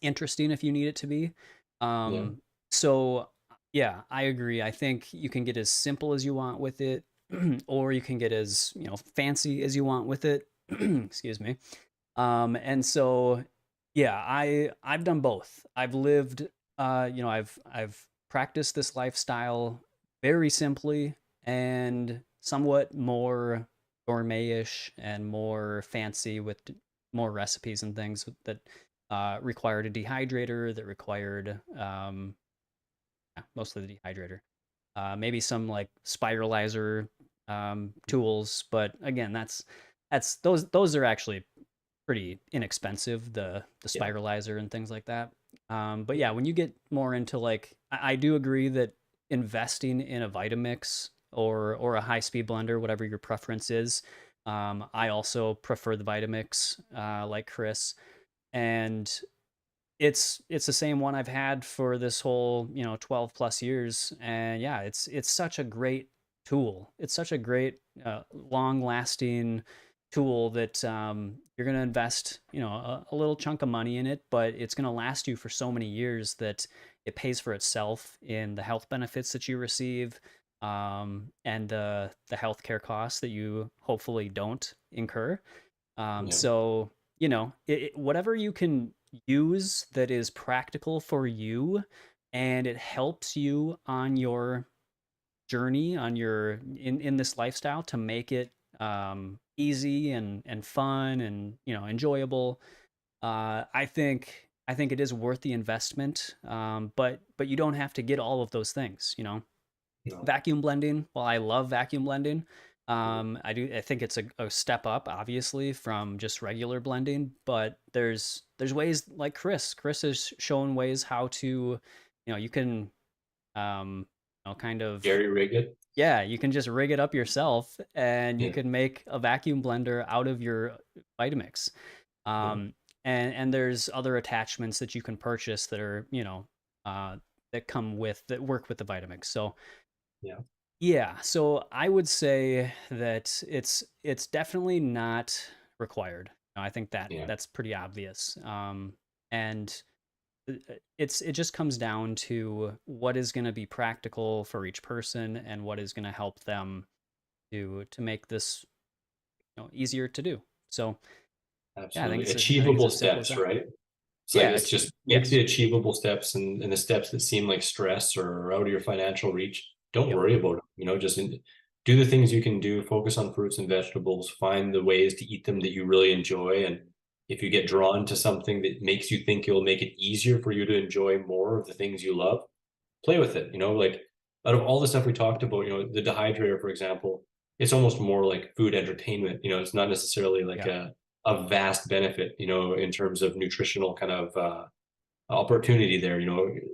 interesting if you need it to be. yeah, So yeah, I agree. I think you can get as simple as you want with it, or you can get as fancy as you want with it. Excuse me. And so yeah, I've done both. I've lived I've practiced this lifestyle very simply and somewhat more gourmetish and more fancy with more recipes and things that required a dehydrator, that required yeah, mostly the dehydrator. Maybe some like spiralizer tools, but again, that's those are actually pretty inexpensive, the yeah, spiralizer and things like that. But yeah, when you get more into like, I do agree that investing in a Vitamix or a high speed blender, whatever your preference is. I also prefer the Vitamix, like Chris, and it's the same one I've had for this whole 12 plus years, and yeah, it's such a great tool. It's such a great long lasting tool that you're going to invest a little chunk of money in it, but it's going to last you for so many years that it pays for itself in the health benefits that you receive, and the healthcare costs that you hopefully don't incur. yeah, So whatever you can use that is practical for you and it helps you on your journey, on your in this lifestyle, to make it easy and fun and enjoyable. I think it is worth the investment, but you don't have to get all of those things. No. Vacuum blending. Well, I love vacuum blending. I think it's a step up, obviously, from just regular blending. But there's ways like Chris has shown ways how to, you can kind of, Jerry rig it. yeah, you can just rig it up yourself, and you Yeah. can make a vacuum blender out of your Vitamix. Yeah. Um, and there's other attachments that you can purchase that are, uh, that work with the Vitamix. So Yeah. yeah, so I would say that it's definitely not required. I think that Yeah. that's pretty obvious. And it just comes down to what is going to be practical for each person and what is going to help them to make this easier to do. So yeah, Absolutely. I think it's Achievable as simple as steps, that. right? It's like Yeah, it's just make yes. the achievable steps, and the steps that seem like stress or are out of your financial reach. Don't Yep. worry about them. Just do the things you can do. Focus on fruits and vegetables. Find the ways to eat them that you really enjoy. And if you get drawn to something that makes you think it'll make it easier for you to enjoy more of the things you love, play with it. Like out of all the stuff we talked about, the dehydrator, for example, it's almost more like food entertainment. It's not necessarily like Yeah. a vast benefit, in terms of nutritional kind of opportunity there,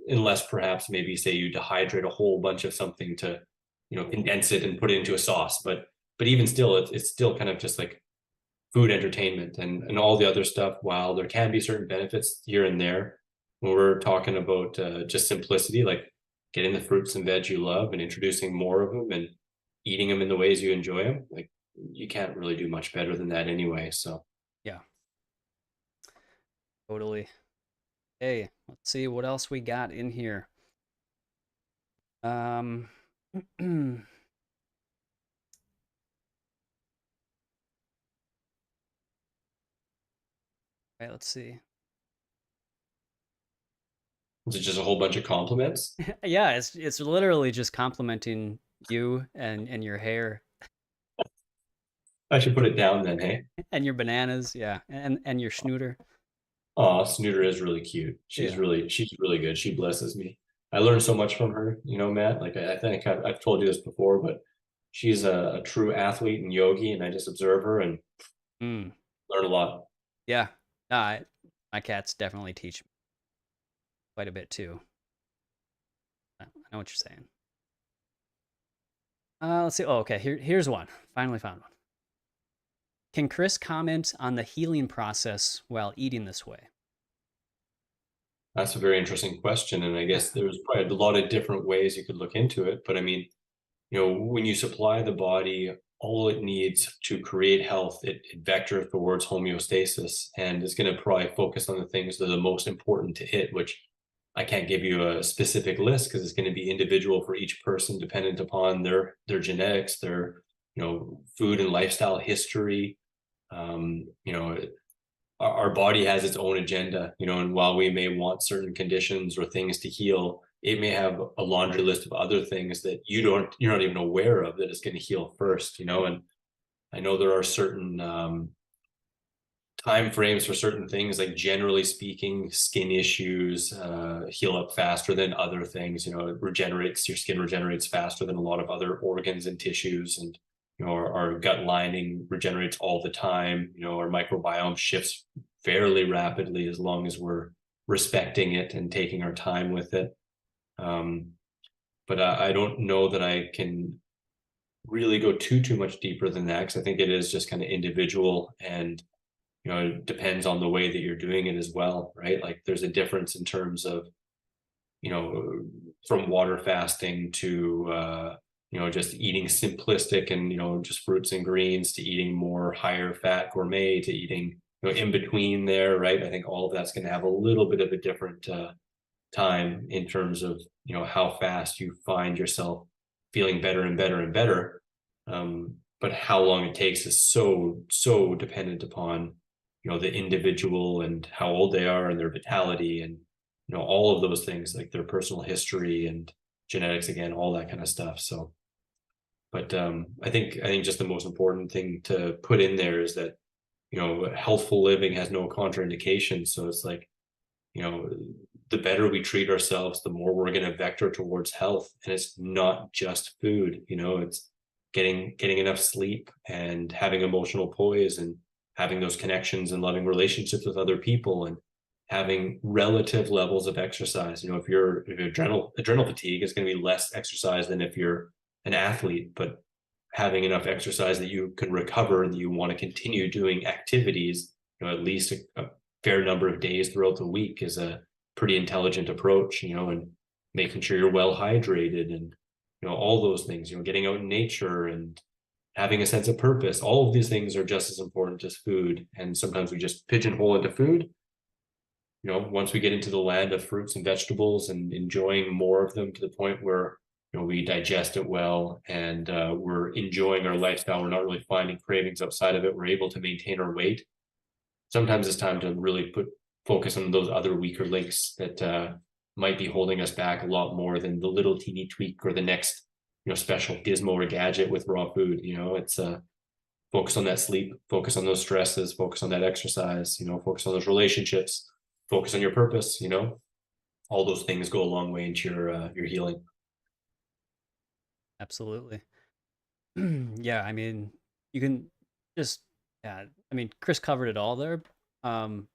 unless perhaps maybe say you dehydrate a whole bunch of something to, condense it and put it into a sauce. But even still, it's still kind of just like food entertainment and all the other stuff. While there can be certain benefits here and there, when we're talking about just simplicity, like getting the fruits and veg you love and introducing more of them and eating them in the ways you enjoy them, like you can't really do much better than that anyway. So Yeah, totally. Hey, let's see what else we got in here. Um, okay, let's see. it's just a whole bunch of compliments. Yeah, it's literally just complimenting you and your hair I should put it down then, hey? and your bananas, yeah, and your schnooter. Oh, Snooter is really cute. Yeah. She's really good. She blesses me. I learned so much from her, Matt. Like I think I've told you this before, but she's a true athlete and yogi, and I just observe her and Mm, learn a lot. yeah. My cats definitely teach me quite a bit too. I know what you're saying. Let's see. Oh, okay. Here's one. Finally found one. Can Chris comment on the healing process while eating this way? That's a very interesting question, and I guess there's probably a lot of different ways you could look into it. But I mean, when you supply the body all it needs to create health, it vectors towards homeostasis and is going to probably focus on the things that are the most important to it, which I can't give you a specific list because it's going to be individual for each person, dependent upon their genetics, their food and lifestyle history. Our body has its own agenda, and while we may want certain conditions or things to heal, it may have a laundry list of other things that you're not even aware of that is going to heal first, and I know there are certain time frames for certain things, like generally speaking, skin issues heal up faster than other things. Your skin regenerates faster than a lot of other organs and tissues, and our gut lining regenerates all the time. Our microbiome shifts fairly rapidly as long as we're respecting it and taking our time with it. um, but I don't know that I can really go too much deeper than that, because I think it is just kind of individual, and it depends on the way that you're doing it as well, right? Like there's a difference in terms of, from water fasting to, just eating simplistic and, just fruits and greens, to eating more higher fat gourmet, to eating, in between there, right? I think all of that's going to have a little bit of a different time in terms of, how fast you find yourself feeling better and better and better. But how long it takes is so dependent upon the individual and how old they are and their vitality and all of those things, like their personal history and genetics, again, all that kind of stuff. So but I think just the most important thing to put in there is that healthful living has no contraindications. So it's like, you know the better we treat ourselves, the more we're going to vector towards health. And it's not just food. It's getting enough sleep and having emotional poise and having those connections and loving relationships with other people and having relative levels of exercise. If you're adrenal fatigue is going to be less exercise than if you're an athlete, but having enough exercise that you can recover and that you want to continue doing activities, at least a fair number of days throughout the week is a pretty intelligent approach, and making sure you're well hydrated and, all those things, getting out in nature and having a sense of purpose. All of these things are just as important as food. And sometimes we just pigeonhole into food. Once we get into the land of fruits and vegetables and enjoying more of them to the point where we digest it well and we're enjoying our lifestyle, we're not really finding cravings outside of it, we're able to maintain our weight. Sometimes it's time to really focus on those other weaker links that might be holding us back a lot more than the little teeny tweak or the next special gizmo or gadget with raw food. It's focus on that sleep, focus on those stresses, focus on that exercise, focus on those relationships, focus on your purpose. All those things go a long way into your healing. Absolutely. Yeah, I mean, you can just, yeah, I mean, Chris covered it all there. Um,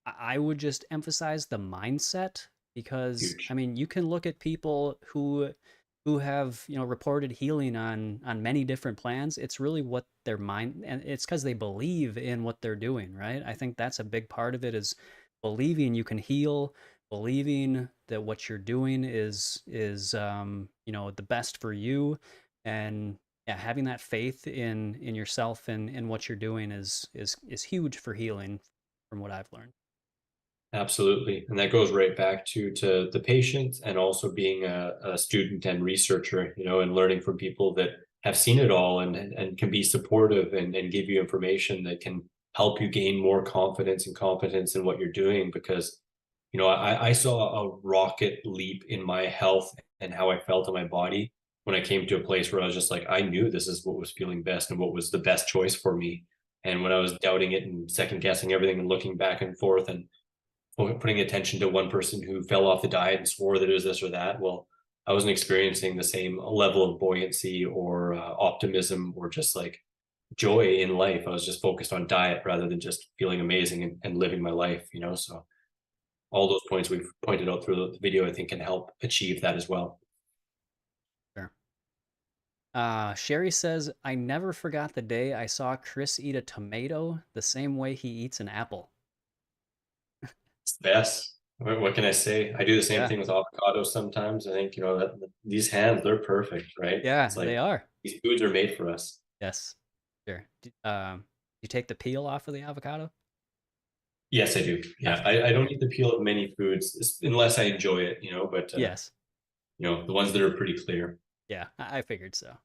I would just emphasize the mindset because, I Huge. mean, you can look at people who have, reported healing on many different plans. It's really what their mind, and it's because they believe in what they're doing, right? I think that's a big part of it is believing you can heal, believing that what you're doing is the best for you, and yeah, having that faith in yourself and in what you're doing is huge for healing, from what I've learned. Absolutely. And that goes right back to the patient and also being a student and researcher, and learning from people that have seen it all and can be supportive and give you information that can help you gain more confidence and competence in what you're doing. Because, I saw a rocket leap in my health and how I felt in my body when I came to a place where I was just like, I knew this is what was feeling best and what was the best choice for me. And when I was doubting it and second guessing everything and looking back and forth and putting attention to one person who fell off the diet and swore that it was this or that, well, I wasn't experiencing the same level of buoyancy or optimism or just like joy in life. I was just focused on diet rather than just feeling amazing and living my life. So all those points we've pointed out through the video, I think, can help achieve that as well. Sure. Sherry says, I never forgot the day I saw Chris eat a tomato the same way he eats an apple. It's the best. What can I say? I do the same Yeah. thing with avocados sometimes. I think, that these hands, they're perfect, right? Yeah, It's they like are. these foods are made for us. Yes. Sure. You take the peel off of the avocado? Yes, I do. Yeah, Okay. I don't Okay. eat the peel of many foods unless I enjoy it, but Yes. the ones that are pretty clear. Yeah, I figured so.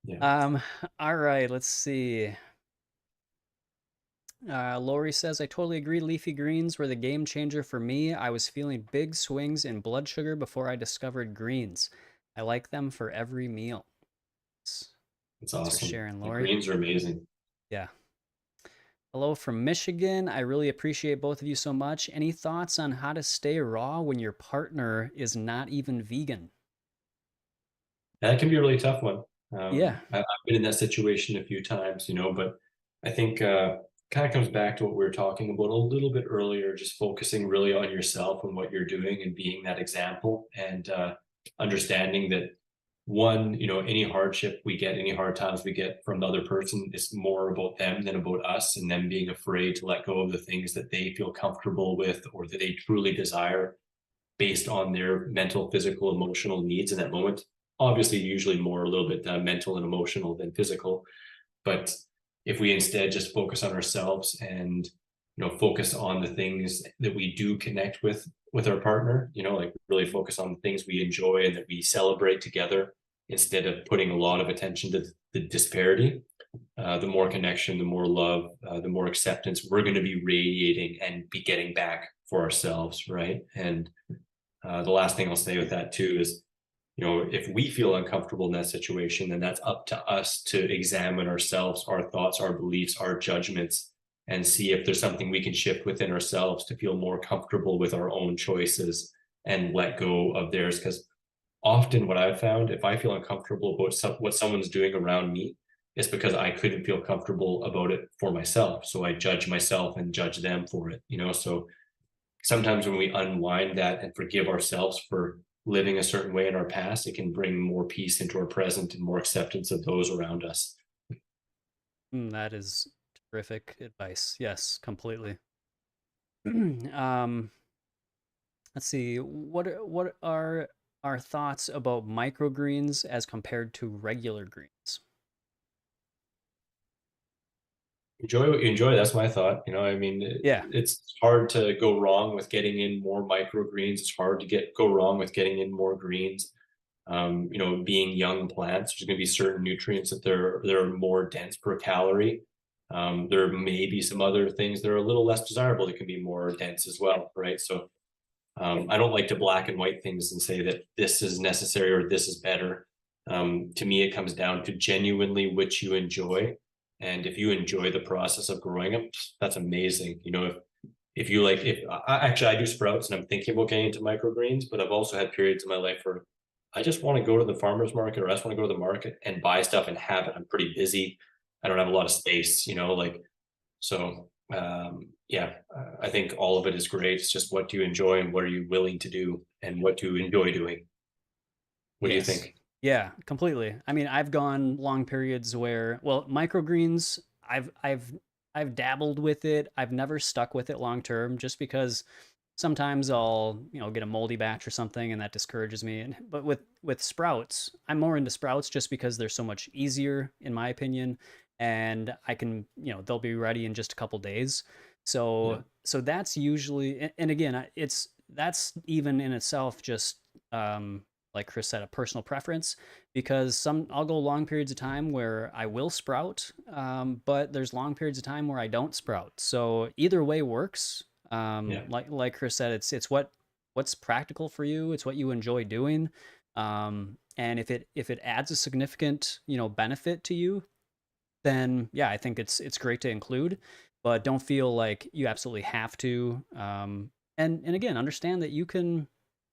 Yeah. Um, all right, let's see. Lori says, I totally agree. Leafy greens were the game changer for me. I was feeling big swings in blood sugar before I discovered greens. I like them for every meal. It's Thanks for awesome. sharing, The Lori. greens are amazing. Yeah. Hello from Michigan. I really appreciate both of you so much. Any thoughts on how to stay raw when your partner is not even vegan? That can be a really tough one. Yeah. I've been in that situation a few times, but I think kind of comes back to what we were talking about a little bit earlier, just focusing really on yourself and what you're doing and being that example and understanding that one, any hardship we get, any hard times we get from the other person is more about them than about us, and them being afraid to let go of the things that they feel comfortable with or that they truly desire based on their mental, physical, emotional needs in that moment. Obviously, usually more a little bit mental and emotional than physical. But if we instead just focus on ourselves and focus on the things that we do connect with our partner, like really focus on the things we enjoy and that we celebrate together instead of putting a lot of attention to the disparity, the more connection, the more love, the more acceptance we're going to be radiating and be getting back for ourselves, right? And the last thing I'll say with that too is, if we feel uncomfortable in that situation, then that's up to us to examine ourselves, our thoughts, our beliefs, our judgments, and see if there's something we can shift within ourselves to feel more comfortable with our own choices and let go of theirs. Because often what I've found, if I feel uncomfortable about what someone's doing around me, it's because I couldn't feel comfortable about it for myself. So I judge myself and judge them for it, So sometimes when we unwind that and forgive ourselves for living a certain way in our past, it can bring more peace into our present and more acceptance of those around us. That is terrific advice. Yes, completely. um, let's see. What are our thoughts about microgreens as compared to regular greens? Enjoy what you enjoy. That's my thought. Yeah. It's hard to go wrong with getting in more microgreens. It's hard to go wrong with getting in more greens. Being young plants, there's going to be certain nutrients that they're more dense per calorie. There may be some other things that are a little less desirable that can be more dense as well, right? So I don't like to black and white things and say that this is necessary or this is better. To me, it comes down to genuinely which you enjoy. And if you enjoy the process of growing them, that's amazing. If you like, if I do sprouts and I'm thinking about getting into microgreens, but I've also had periods in my life where I just want to go to the farmer's market, or I just want to go to the market and buy stuff and have it. I'm pretty busy. I don't have a lot of space, so yeah, I think all of it is great. It's just what do you enjoy and what are you willing to do and what do you enjoy doing? What do you Yes. think? Yeah, completely. I mean, I've gone long periods where, well, microgreens, I've dabbled with it. I've never stuck with it long term just because sometimes I'll, get a moldy batch or something and that discourages me. But with sprouts, I'm more into sprouts just because they're so much easier in my opinion, and I can, they'll be ready in just a couple days. Yeah, So that's usually, and again, that's even in itself just like Chris said, a personal preference, because I'll go long periods of time where I will sprout, but there's long periods of time where I don't sprout. So either way works. yeah, Like Chris said, it's what's practical for you. It's what you enjoy doing. And if it adds a significant benefit to you, then yeah, I think it's great to include. But don't feel like you absolutely have to. And again, understand that you can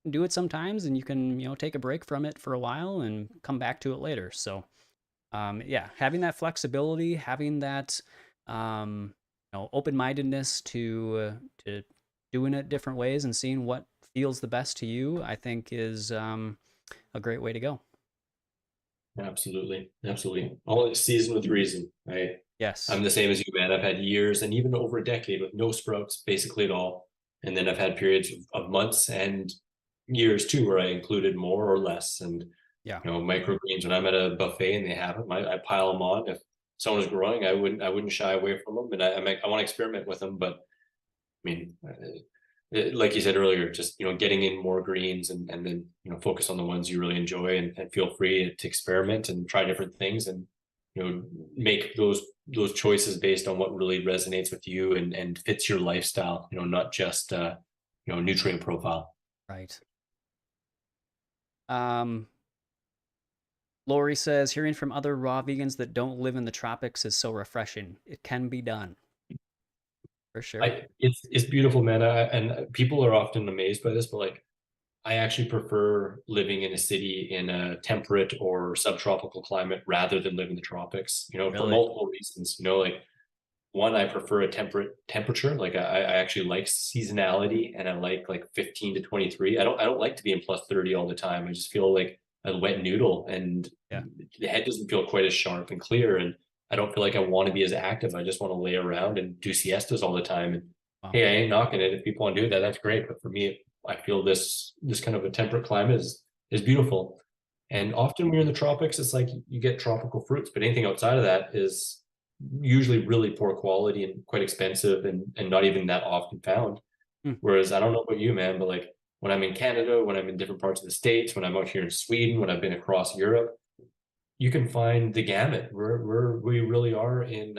do it sometimes, and you can take a break from it for a while and come back to it later. So yeah, having that flexibility, having that open-mindedness to doing it different ways and seeing what feels the best to you, I think is a great way to go. absolutely, absolutely. All season with reason, right? Yes. I'm the same as you, man. I've had years and even over a decade with no sprouts basically at all. And then I've had periods of months and years too where I included more or less. And Yeah. microgreens, when I'm at a buffet and they have them, I pile them on. If someone's growing, I wouldn't shy away from them. And I want to experiment with them. But I mean, like you said earlier, just getting in more greens and then focus on the ones you really enjoy and feel free to experiment and try different things and make those choices based on what really resonates with you and fits your lifestyle. Not just nutrient profile. Right. Um, Lori says, hearing from other raw vegans that don't live in the tropics is so refreshing. It can be done. For sure. It's beautiful, man. And people are often amazed by this, but like I actually prefer living in a city in a temperate or subtropical climate rather than live in the tropics, for Really? multiple reasons. Like one, I prefer a temperate temperature. Like I actually like seasonality and I like 15 to 23. I don't like to be in plus 30 all the time. I just feel like a wet noodle and Yeah. the head doesn't feel quite as sharp and clear. And I don't feel like I want to be as active. I just want to lay around and do siestas all the time. And Wow. hey, I ain't knocking it. If people want to do that, that's great. But for me, I feel this kind of a temperate climate is beautiful. And often when you're in the tropics, it's like you get tropical fruits, but anything outside of that is usually really poor quality and quite expensive and not even that often found. Hmm. Whereas I don't know about you, man, but like when I'm in Canada, when I'm in different parts of the States, when I'm out here in Sweden, when I've been across Europe, you can find the gamut. We really are in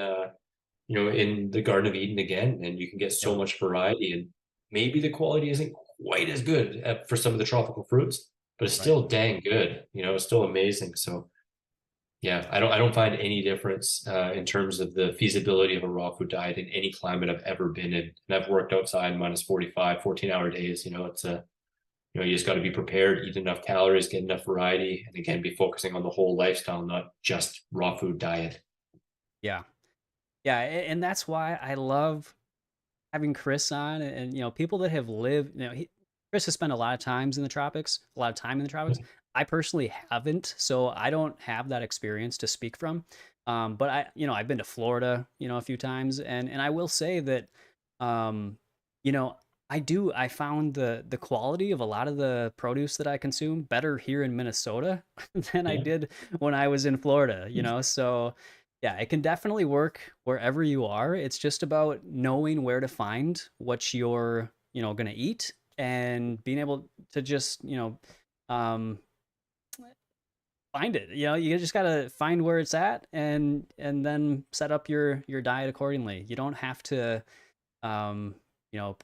in the Garden of Eden again, and you can get so Yep. much variety. And maybe the quality isn't quite as good for some of the tropical fruits, but it's Right. still dang good. It's still amazing. So yeah, I don't find any difference in terms of the feasibility of a raw food diet in any climate I've ever been in. And I've worked outside minus 45, 14-hour days. It's a you just got to be prepared, eat enough calories, get enough variety, and again, be focusing on the whole lifestyle, not just raw food diet. Yeah. Yeah, and that's why I love having Chris on, and people that have lived, Chris has spent a lot of times in the tropics, a lot of time in the tropics. I personally haven't, so I don't have that experience to speak from. But I've been to Florida, a few times, and I will say that, um, you know, I found the quality of a lot of the produce that I consume better here in Minnesota than I Yeah, did when I was in Florida, so yeah, it can definitely work wherever you are. It's just about knowing where to find what you're, going to eat and being able to just, um, find it. You just got to find where it's at and then set up your diet accordingly. You don't have to um,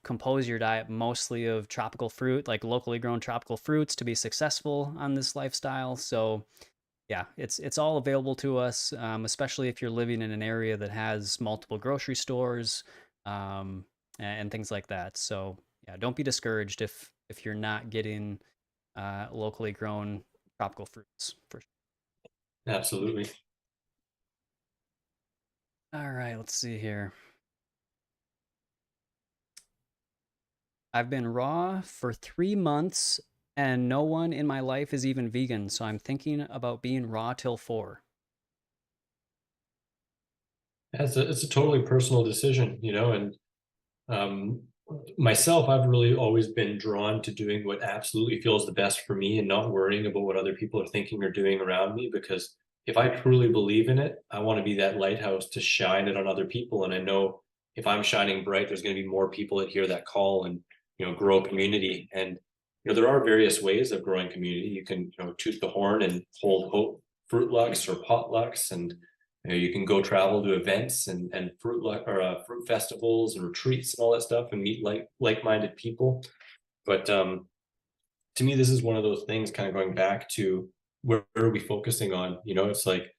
compose your diet mostly of tropical fruit, like locally grown tropical fruits to be successful on this lifestyle. So, yeah, it's all available to us, especially if you're living in an area that has multiple grocery stores, and things like that. So yeah, don't be discouraged if you're not getting locally grown tropical fruits. For sure. absolutely. All right, let's see here. I've been raw for 3 months, and no one in my life is even vegan, so I'm thinking about being raw till 4. It's a totally personal decision, and um, myself, I've really always been drawn to doing what absolutely feels the best for me and not worrying about what other people are thinking or doing around me. Because if I truly believe in it, I want to be that lighthouse to shine it on other people. And I know if I'm shining bright, there's going to be more people that hear that call and, grow a community. And, there are various ways of growing community. You can, toot the horn and hold hope fruit lucks or potlucks, and you can go travel to events and fruit festivals and retreats and all that stuff and meet like-minded people. But to me, this is one of those things, kind of going back to where are we focusing on? It's like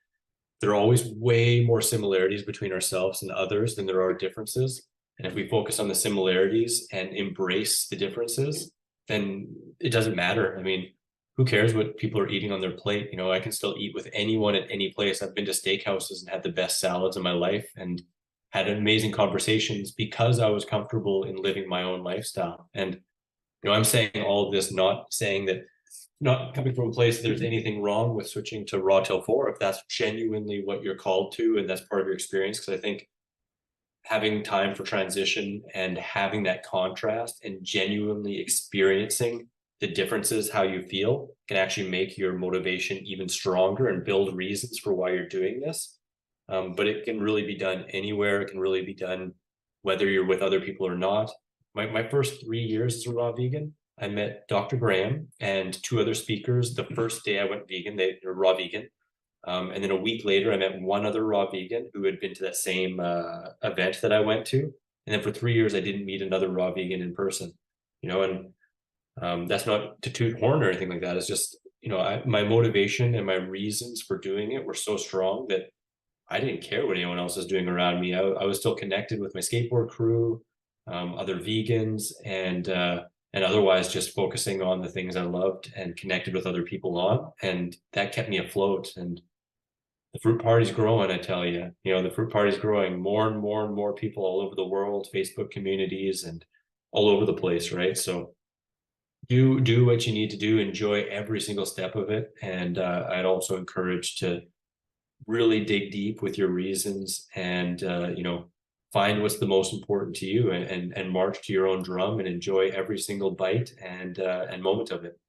there are always way more similarities between ourselves and others than there are differences. And if we focus on the similarities and embrace the differences, then it doesn't matter. I mean, who cares what people are eating on their plate? I can still eat with anyone at any place. I've been to steakhouses and had the best salads in my life and had amazing conversations because I was comfortable in living my own lifestyle. And I'm saying all of this, not saying that, not coming from a place that there's anything wrong with switching to raw till 4 if that's genuinely what you're called to and that's part of your experience. Because I think having time for transition and having that contrast and genuinely experiencing the differences, how you feel, can actually make your motivation even stronger and build reasons for why you're doing this. But it can really be done anywhere. It can really be done whether you're with other people or not. My first 3 years as a raw vegan, I met Dr. Graham and two other speakers. The first day I went vegan, they were raw vegan. And then a week later, I met one other raw vegan who had been to that same event that I went to. And then for 3 years, I didn't meet another raw vegan in person. And that's not to toot horn or anything like that. It's just, my motivation and my reasons for doing it were so strong that I didn't care what anyone else was doing around me. I was still connected with my skateboard crew, other vegans, and otherwise just focusing on the things I loved and connected with other people on, and that kept me afloat. And the fruit party's growing, I tell you. The fruit party's growing. More and more and more people all over the world, Facebook communities, and all over the place, right? So do what you need to do. Enjoy every single step of it, and I'd also encourage to really dig deep with your reasons and find what's the most important to you and march to your own drum and enjoy every single bite and moment of it.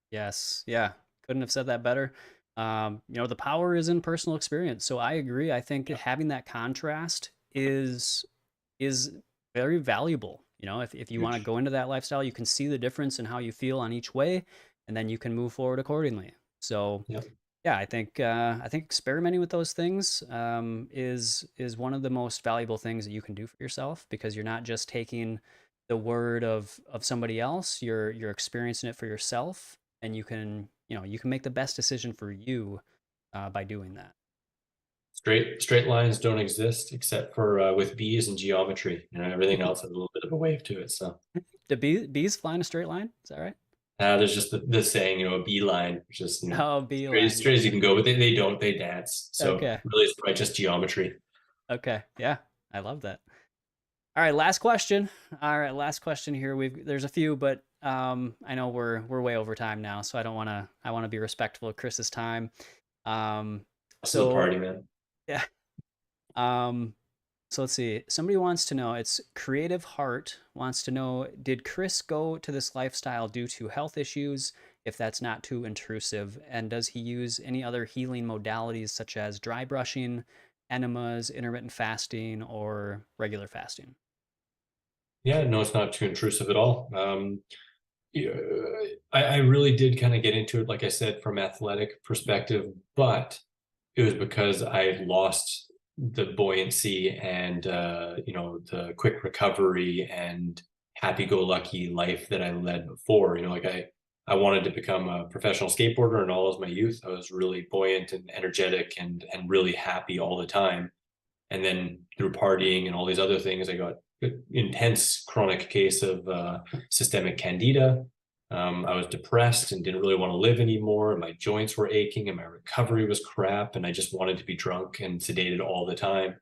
Yes, yeah, couldn't have said that better. The power is in personal experience. So I agree. I think having that contrast is very valuable. If you want to Huge. go into that lifestyle, you can see the difference in how you feel on each way, and then you can move forward accordingly. So Yeah. yeah, I think experimenting with those things is one of the most valuable things that you can do for yourself, because you're not just taking the word of somebody else. You're experiencing it for yourself, and you can make the best decision for you by doing that. Straight lines don't exist except for with bees and geometry. Everything else has a little bit of a wave to it. So Do bees fly in a straight line? Is that right? there's just the saying, a beeline, which is Oh, straight beeline. as you can go, but they don't. They dance. So Okay. really, it's probably just geometry. Okay. Yeah, I love that. All right, last question. All right, last question here. There's a few, but I know we're way over time now, so I want to be respectful of Chris's time. Um, This is a so party, man. yeah. Um, so let's see. Somebody wants to know. It's Creative Heart wants to know. Did Chris go to this lifestyle due to health issues? If that's not too intrusive, and does he use any other healing modalities such as dry brushing, enemas, intermittent fasting, or regular fasting? Yeah, no, it's not too intrusive at all. Yeah, I really did kind of get into it, like I said, from athletic perspective, but it was because I lost the buoyancy and the quick recovery and happy-go-lucky life that I led before. Like I wanted to become a professional skateboarder in all of my youth. I was really buoyant and energetic and really happy all the time. And then through partying and all these other things, I got an intense chronic case of systemic candida. I was depressed and didn't really want to live anymore. My joints were aching and my recovery was crap. And I just wanted to be drunk and sedated all the time.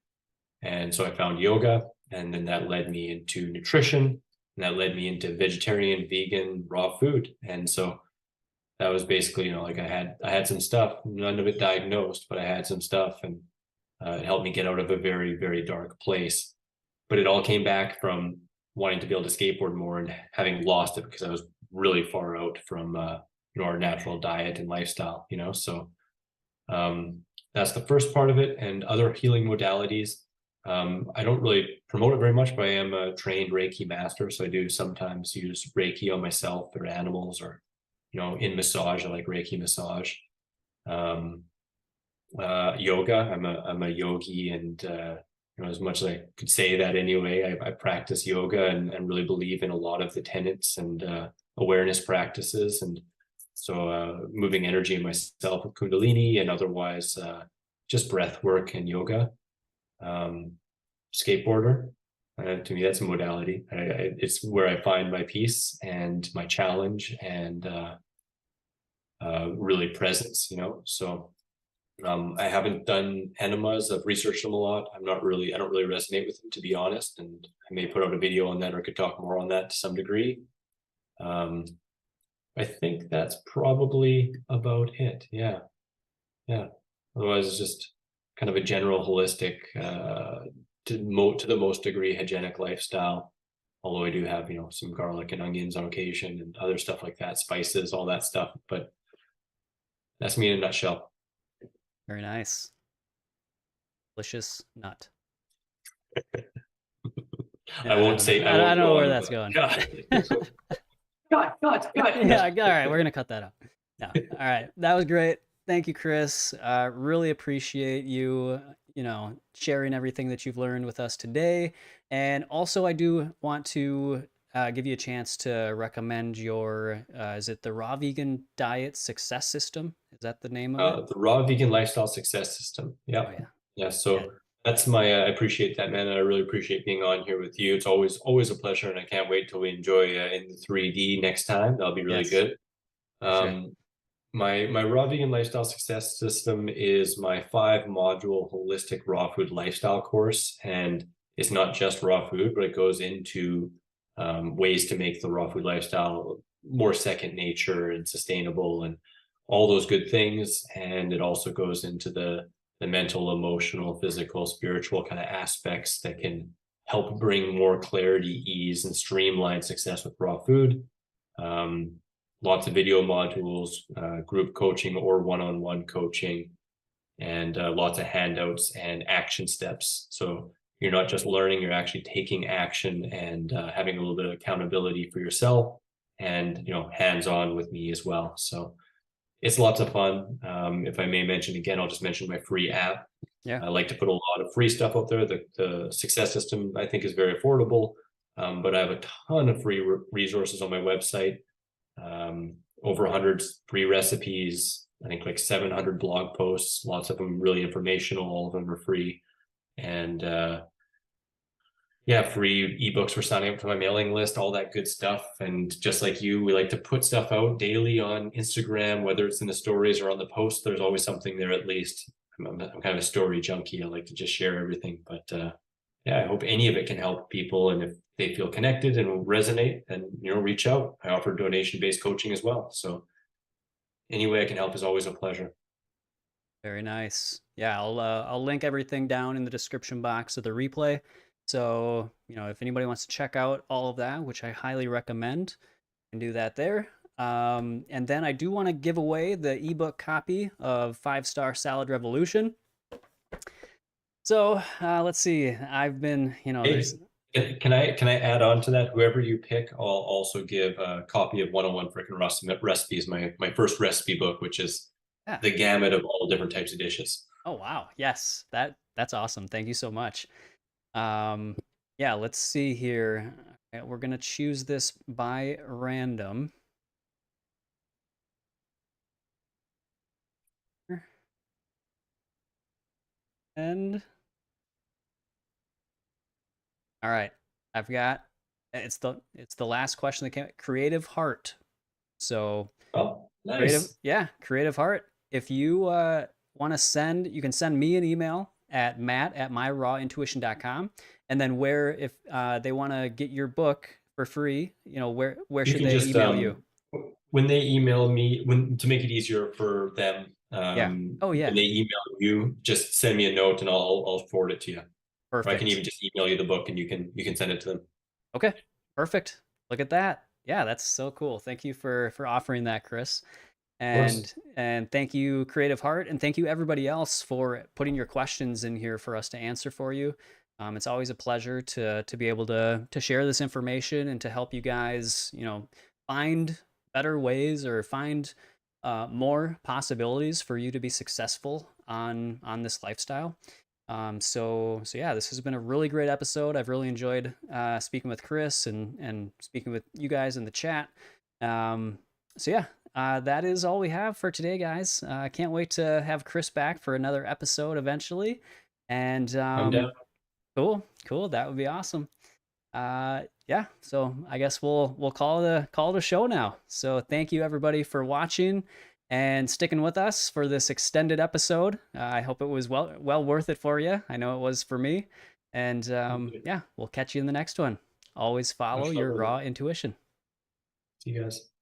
And so I found yoga. And then that led me into nutrition. And that led me into vegetarian, vegan, raw food. And so that was basically, like I had some stuff, none of it diagnosed, but I had some stuff, and it helped me get out of a very, very dark place. But it all came back from wanting to be able to skateboard more and having lost it because I was really far out from our natural diet and lifestyle. So um, that's the first part of it. And other healing modalities, I don't really promote it very much, but I am a trained Reiki master, so I do sometimes use Reiki on myself or animals, or in massage. I like Reiki massage. Um, Yoga. I'm a yogi, and as much as I could say that anyway, I practice yoga and really believe in a lot of the tenets and awareness practices, and so moving energy in myself with Kundalini, and otherwise just breath work and yoga. Um, Skateboarder. To me, that's a modality. It's where I find my peace and my challenge and really presence. So I haven't done enemas. I've researched them a lot. I don't really resonate with them, to be honest. And I may put out a video on that, or could talk more on that to some degree. Um, I think that's probably about it. Yeah. Yeah. Otherwise, it's just kind of a general holistic, to the most degree, hygienic lifestyle. Although I do have, some garlic and onions on occasion and other stuff like that, spices, all that stuff. But that's me in a nutshell. Very nice. Delicious nut. I Yeah, I won't don't know. say, I I won't don't know go where on that's about going. God. God. Yeah, all right, we're gonna cut that out. No, all right, that was great. Thank you, Chris. Really appreciate you, sharing everything that you've learned with us today. And also, I do want to give you a chance to recommend your, is it the Raw Vegan Diet Success System? Is that the name of it? The Raw Vegan Lifestyle Success System. Oh Yeah. yeah, Yeah. yeah, So that's I appreciate that, man. And I really appreciate being on here with you. It's always a pleasure. And I can't wait till we enjoy in the 3D next time. That'll be really yes, good. for sure. Um, my Raw Vegan Lifestyle Success System is my 5-module holistic raw food lifestyle course. And it's not just raw food, but it goes into ways to make the raw food lifestyle more second nature and sustainable and all those good things. And it also goes into the mental, emotional, physical, spiritual kind of aspects that can help bring more clarity, ease, and streamline success with raw food. Um, Lots of video modules, group coaching or one-on-one coaching, and lots of handouts and action steps. So you're not just learning, you're actually taking action and having a little bit of accountability for yourself, and hands-on with me as well. So it's lots of fun. If I may mention again, I'll just mention my free app. Yeah. I like to put a lot of free stuff out there. The success system I think is very affordable, but I have a ton of free resources on my website. Over 100 free recipes. I think like 700 blog posts. Lots of them really informational. All of them are free, and yeah, free ebooks for signing up to my mailing list, all that good stuff. And just like you, we like to put stuff out daily on Instagram, whether it's in the stories or on the post. There's always something there at least. I'm kind of a story junkie. I like to just share everything. But yeah, I hope any of it can help people. And if they feel connected and resonate, then reach out. I offer donation-based coaching as well. So any way I can help is always a pleasure. Very nice. Yeah, I'll link everything down in the description box of the replay. So, if anybody wants to check out all of that, which I highly recommend, can do that there. And then I do want to give away the ebook copy of 5-Star Salad Revolution. So let's see. I've been, there's. Can I add on to that? Whoever you pick, I'll also give a copy of 101 Frickin' Recipes, my first recipe book, which is the gamut of all different types of dishes. Oh wow, yes, that's awesome. Thank you so much. Yeah, let's see here. Okay, we're gonna choose this by random. And all right, I've got it's the last question that came. Creative Heart. So Oh, nice. Creative Heart. If you want to send, you can send me an email at matt@myrawintuition.com. And then if they want to get your book for free, where should they email you? When they email me, to make it easier for them, Yeah. Oh yeah. when they email you, just send me a note and I'll forward it to you. Perfect. Or I can even just email you the book and you can send it to them. Okay. Perfect. Look at that. Yeah, that's so cool. Thank you for offering that, Chris. And thank you, Creative Heart, and thank you everybody else for putting your questions in here for us to answer for you. It's always a pleasure to be able to share this information and to help you guys, find better ways or find more possibilities for you to be successful on this lifestyle. So yeah, this has been a really great episode. I've really enjoyed speaking with Chris and speaking with you guys in the chat. So yeah, that is all we have for today, guys. I can't wait to have Chris back for another episode eventually. And cool. That would be awesome. Yeah. So I guess we'll call it a show now. So thank you everybody for watching and sticking with us for this extended episode. I hope it was well worth it for you. I know it was for me. And yeah, we'll catch you in the next one. Always follow your raw intuition. See you guys.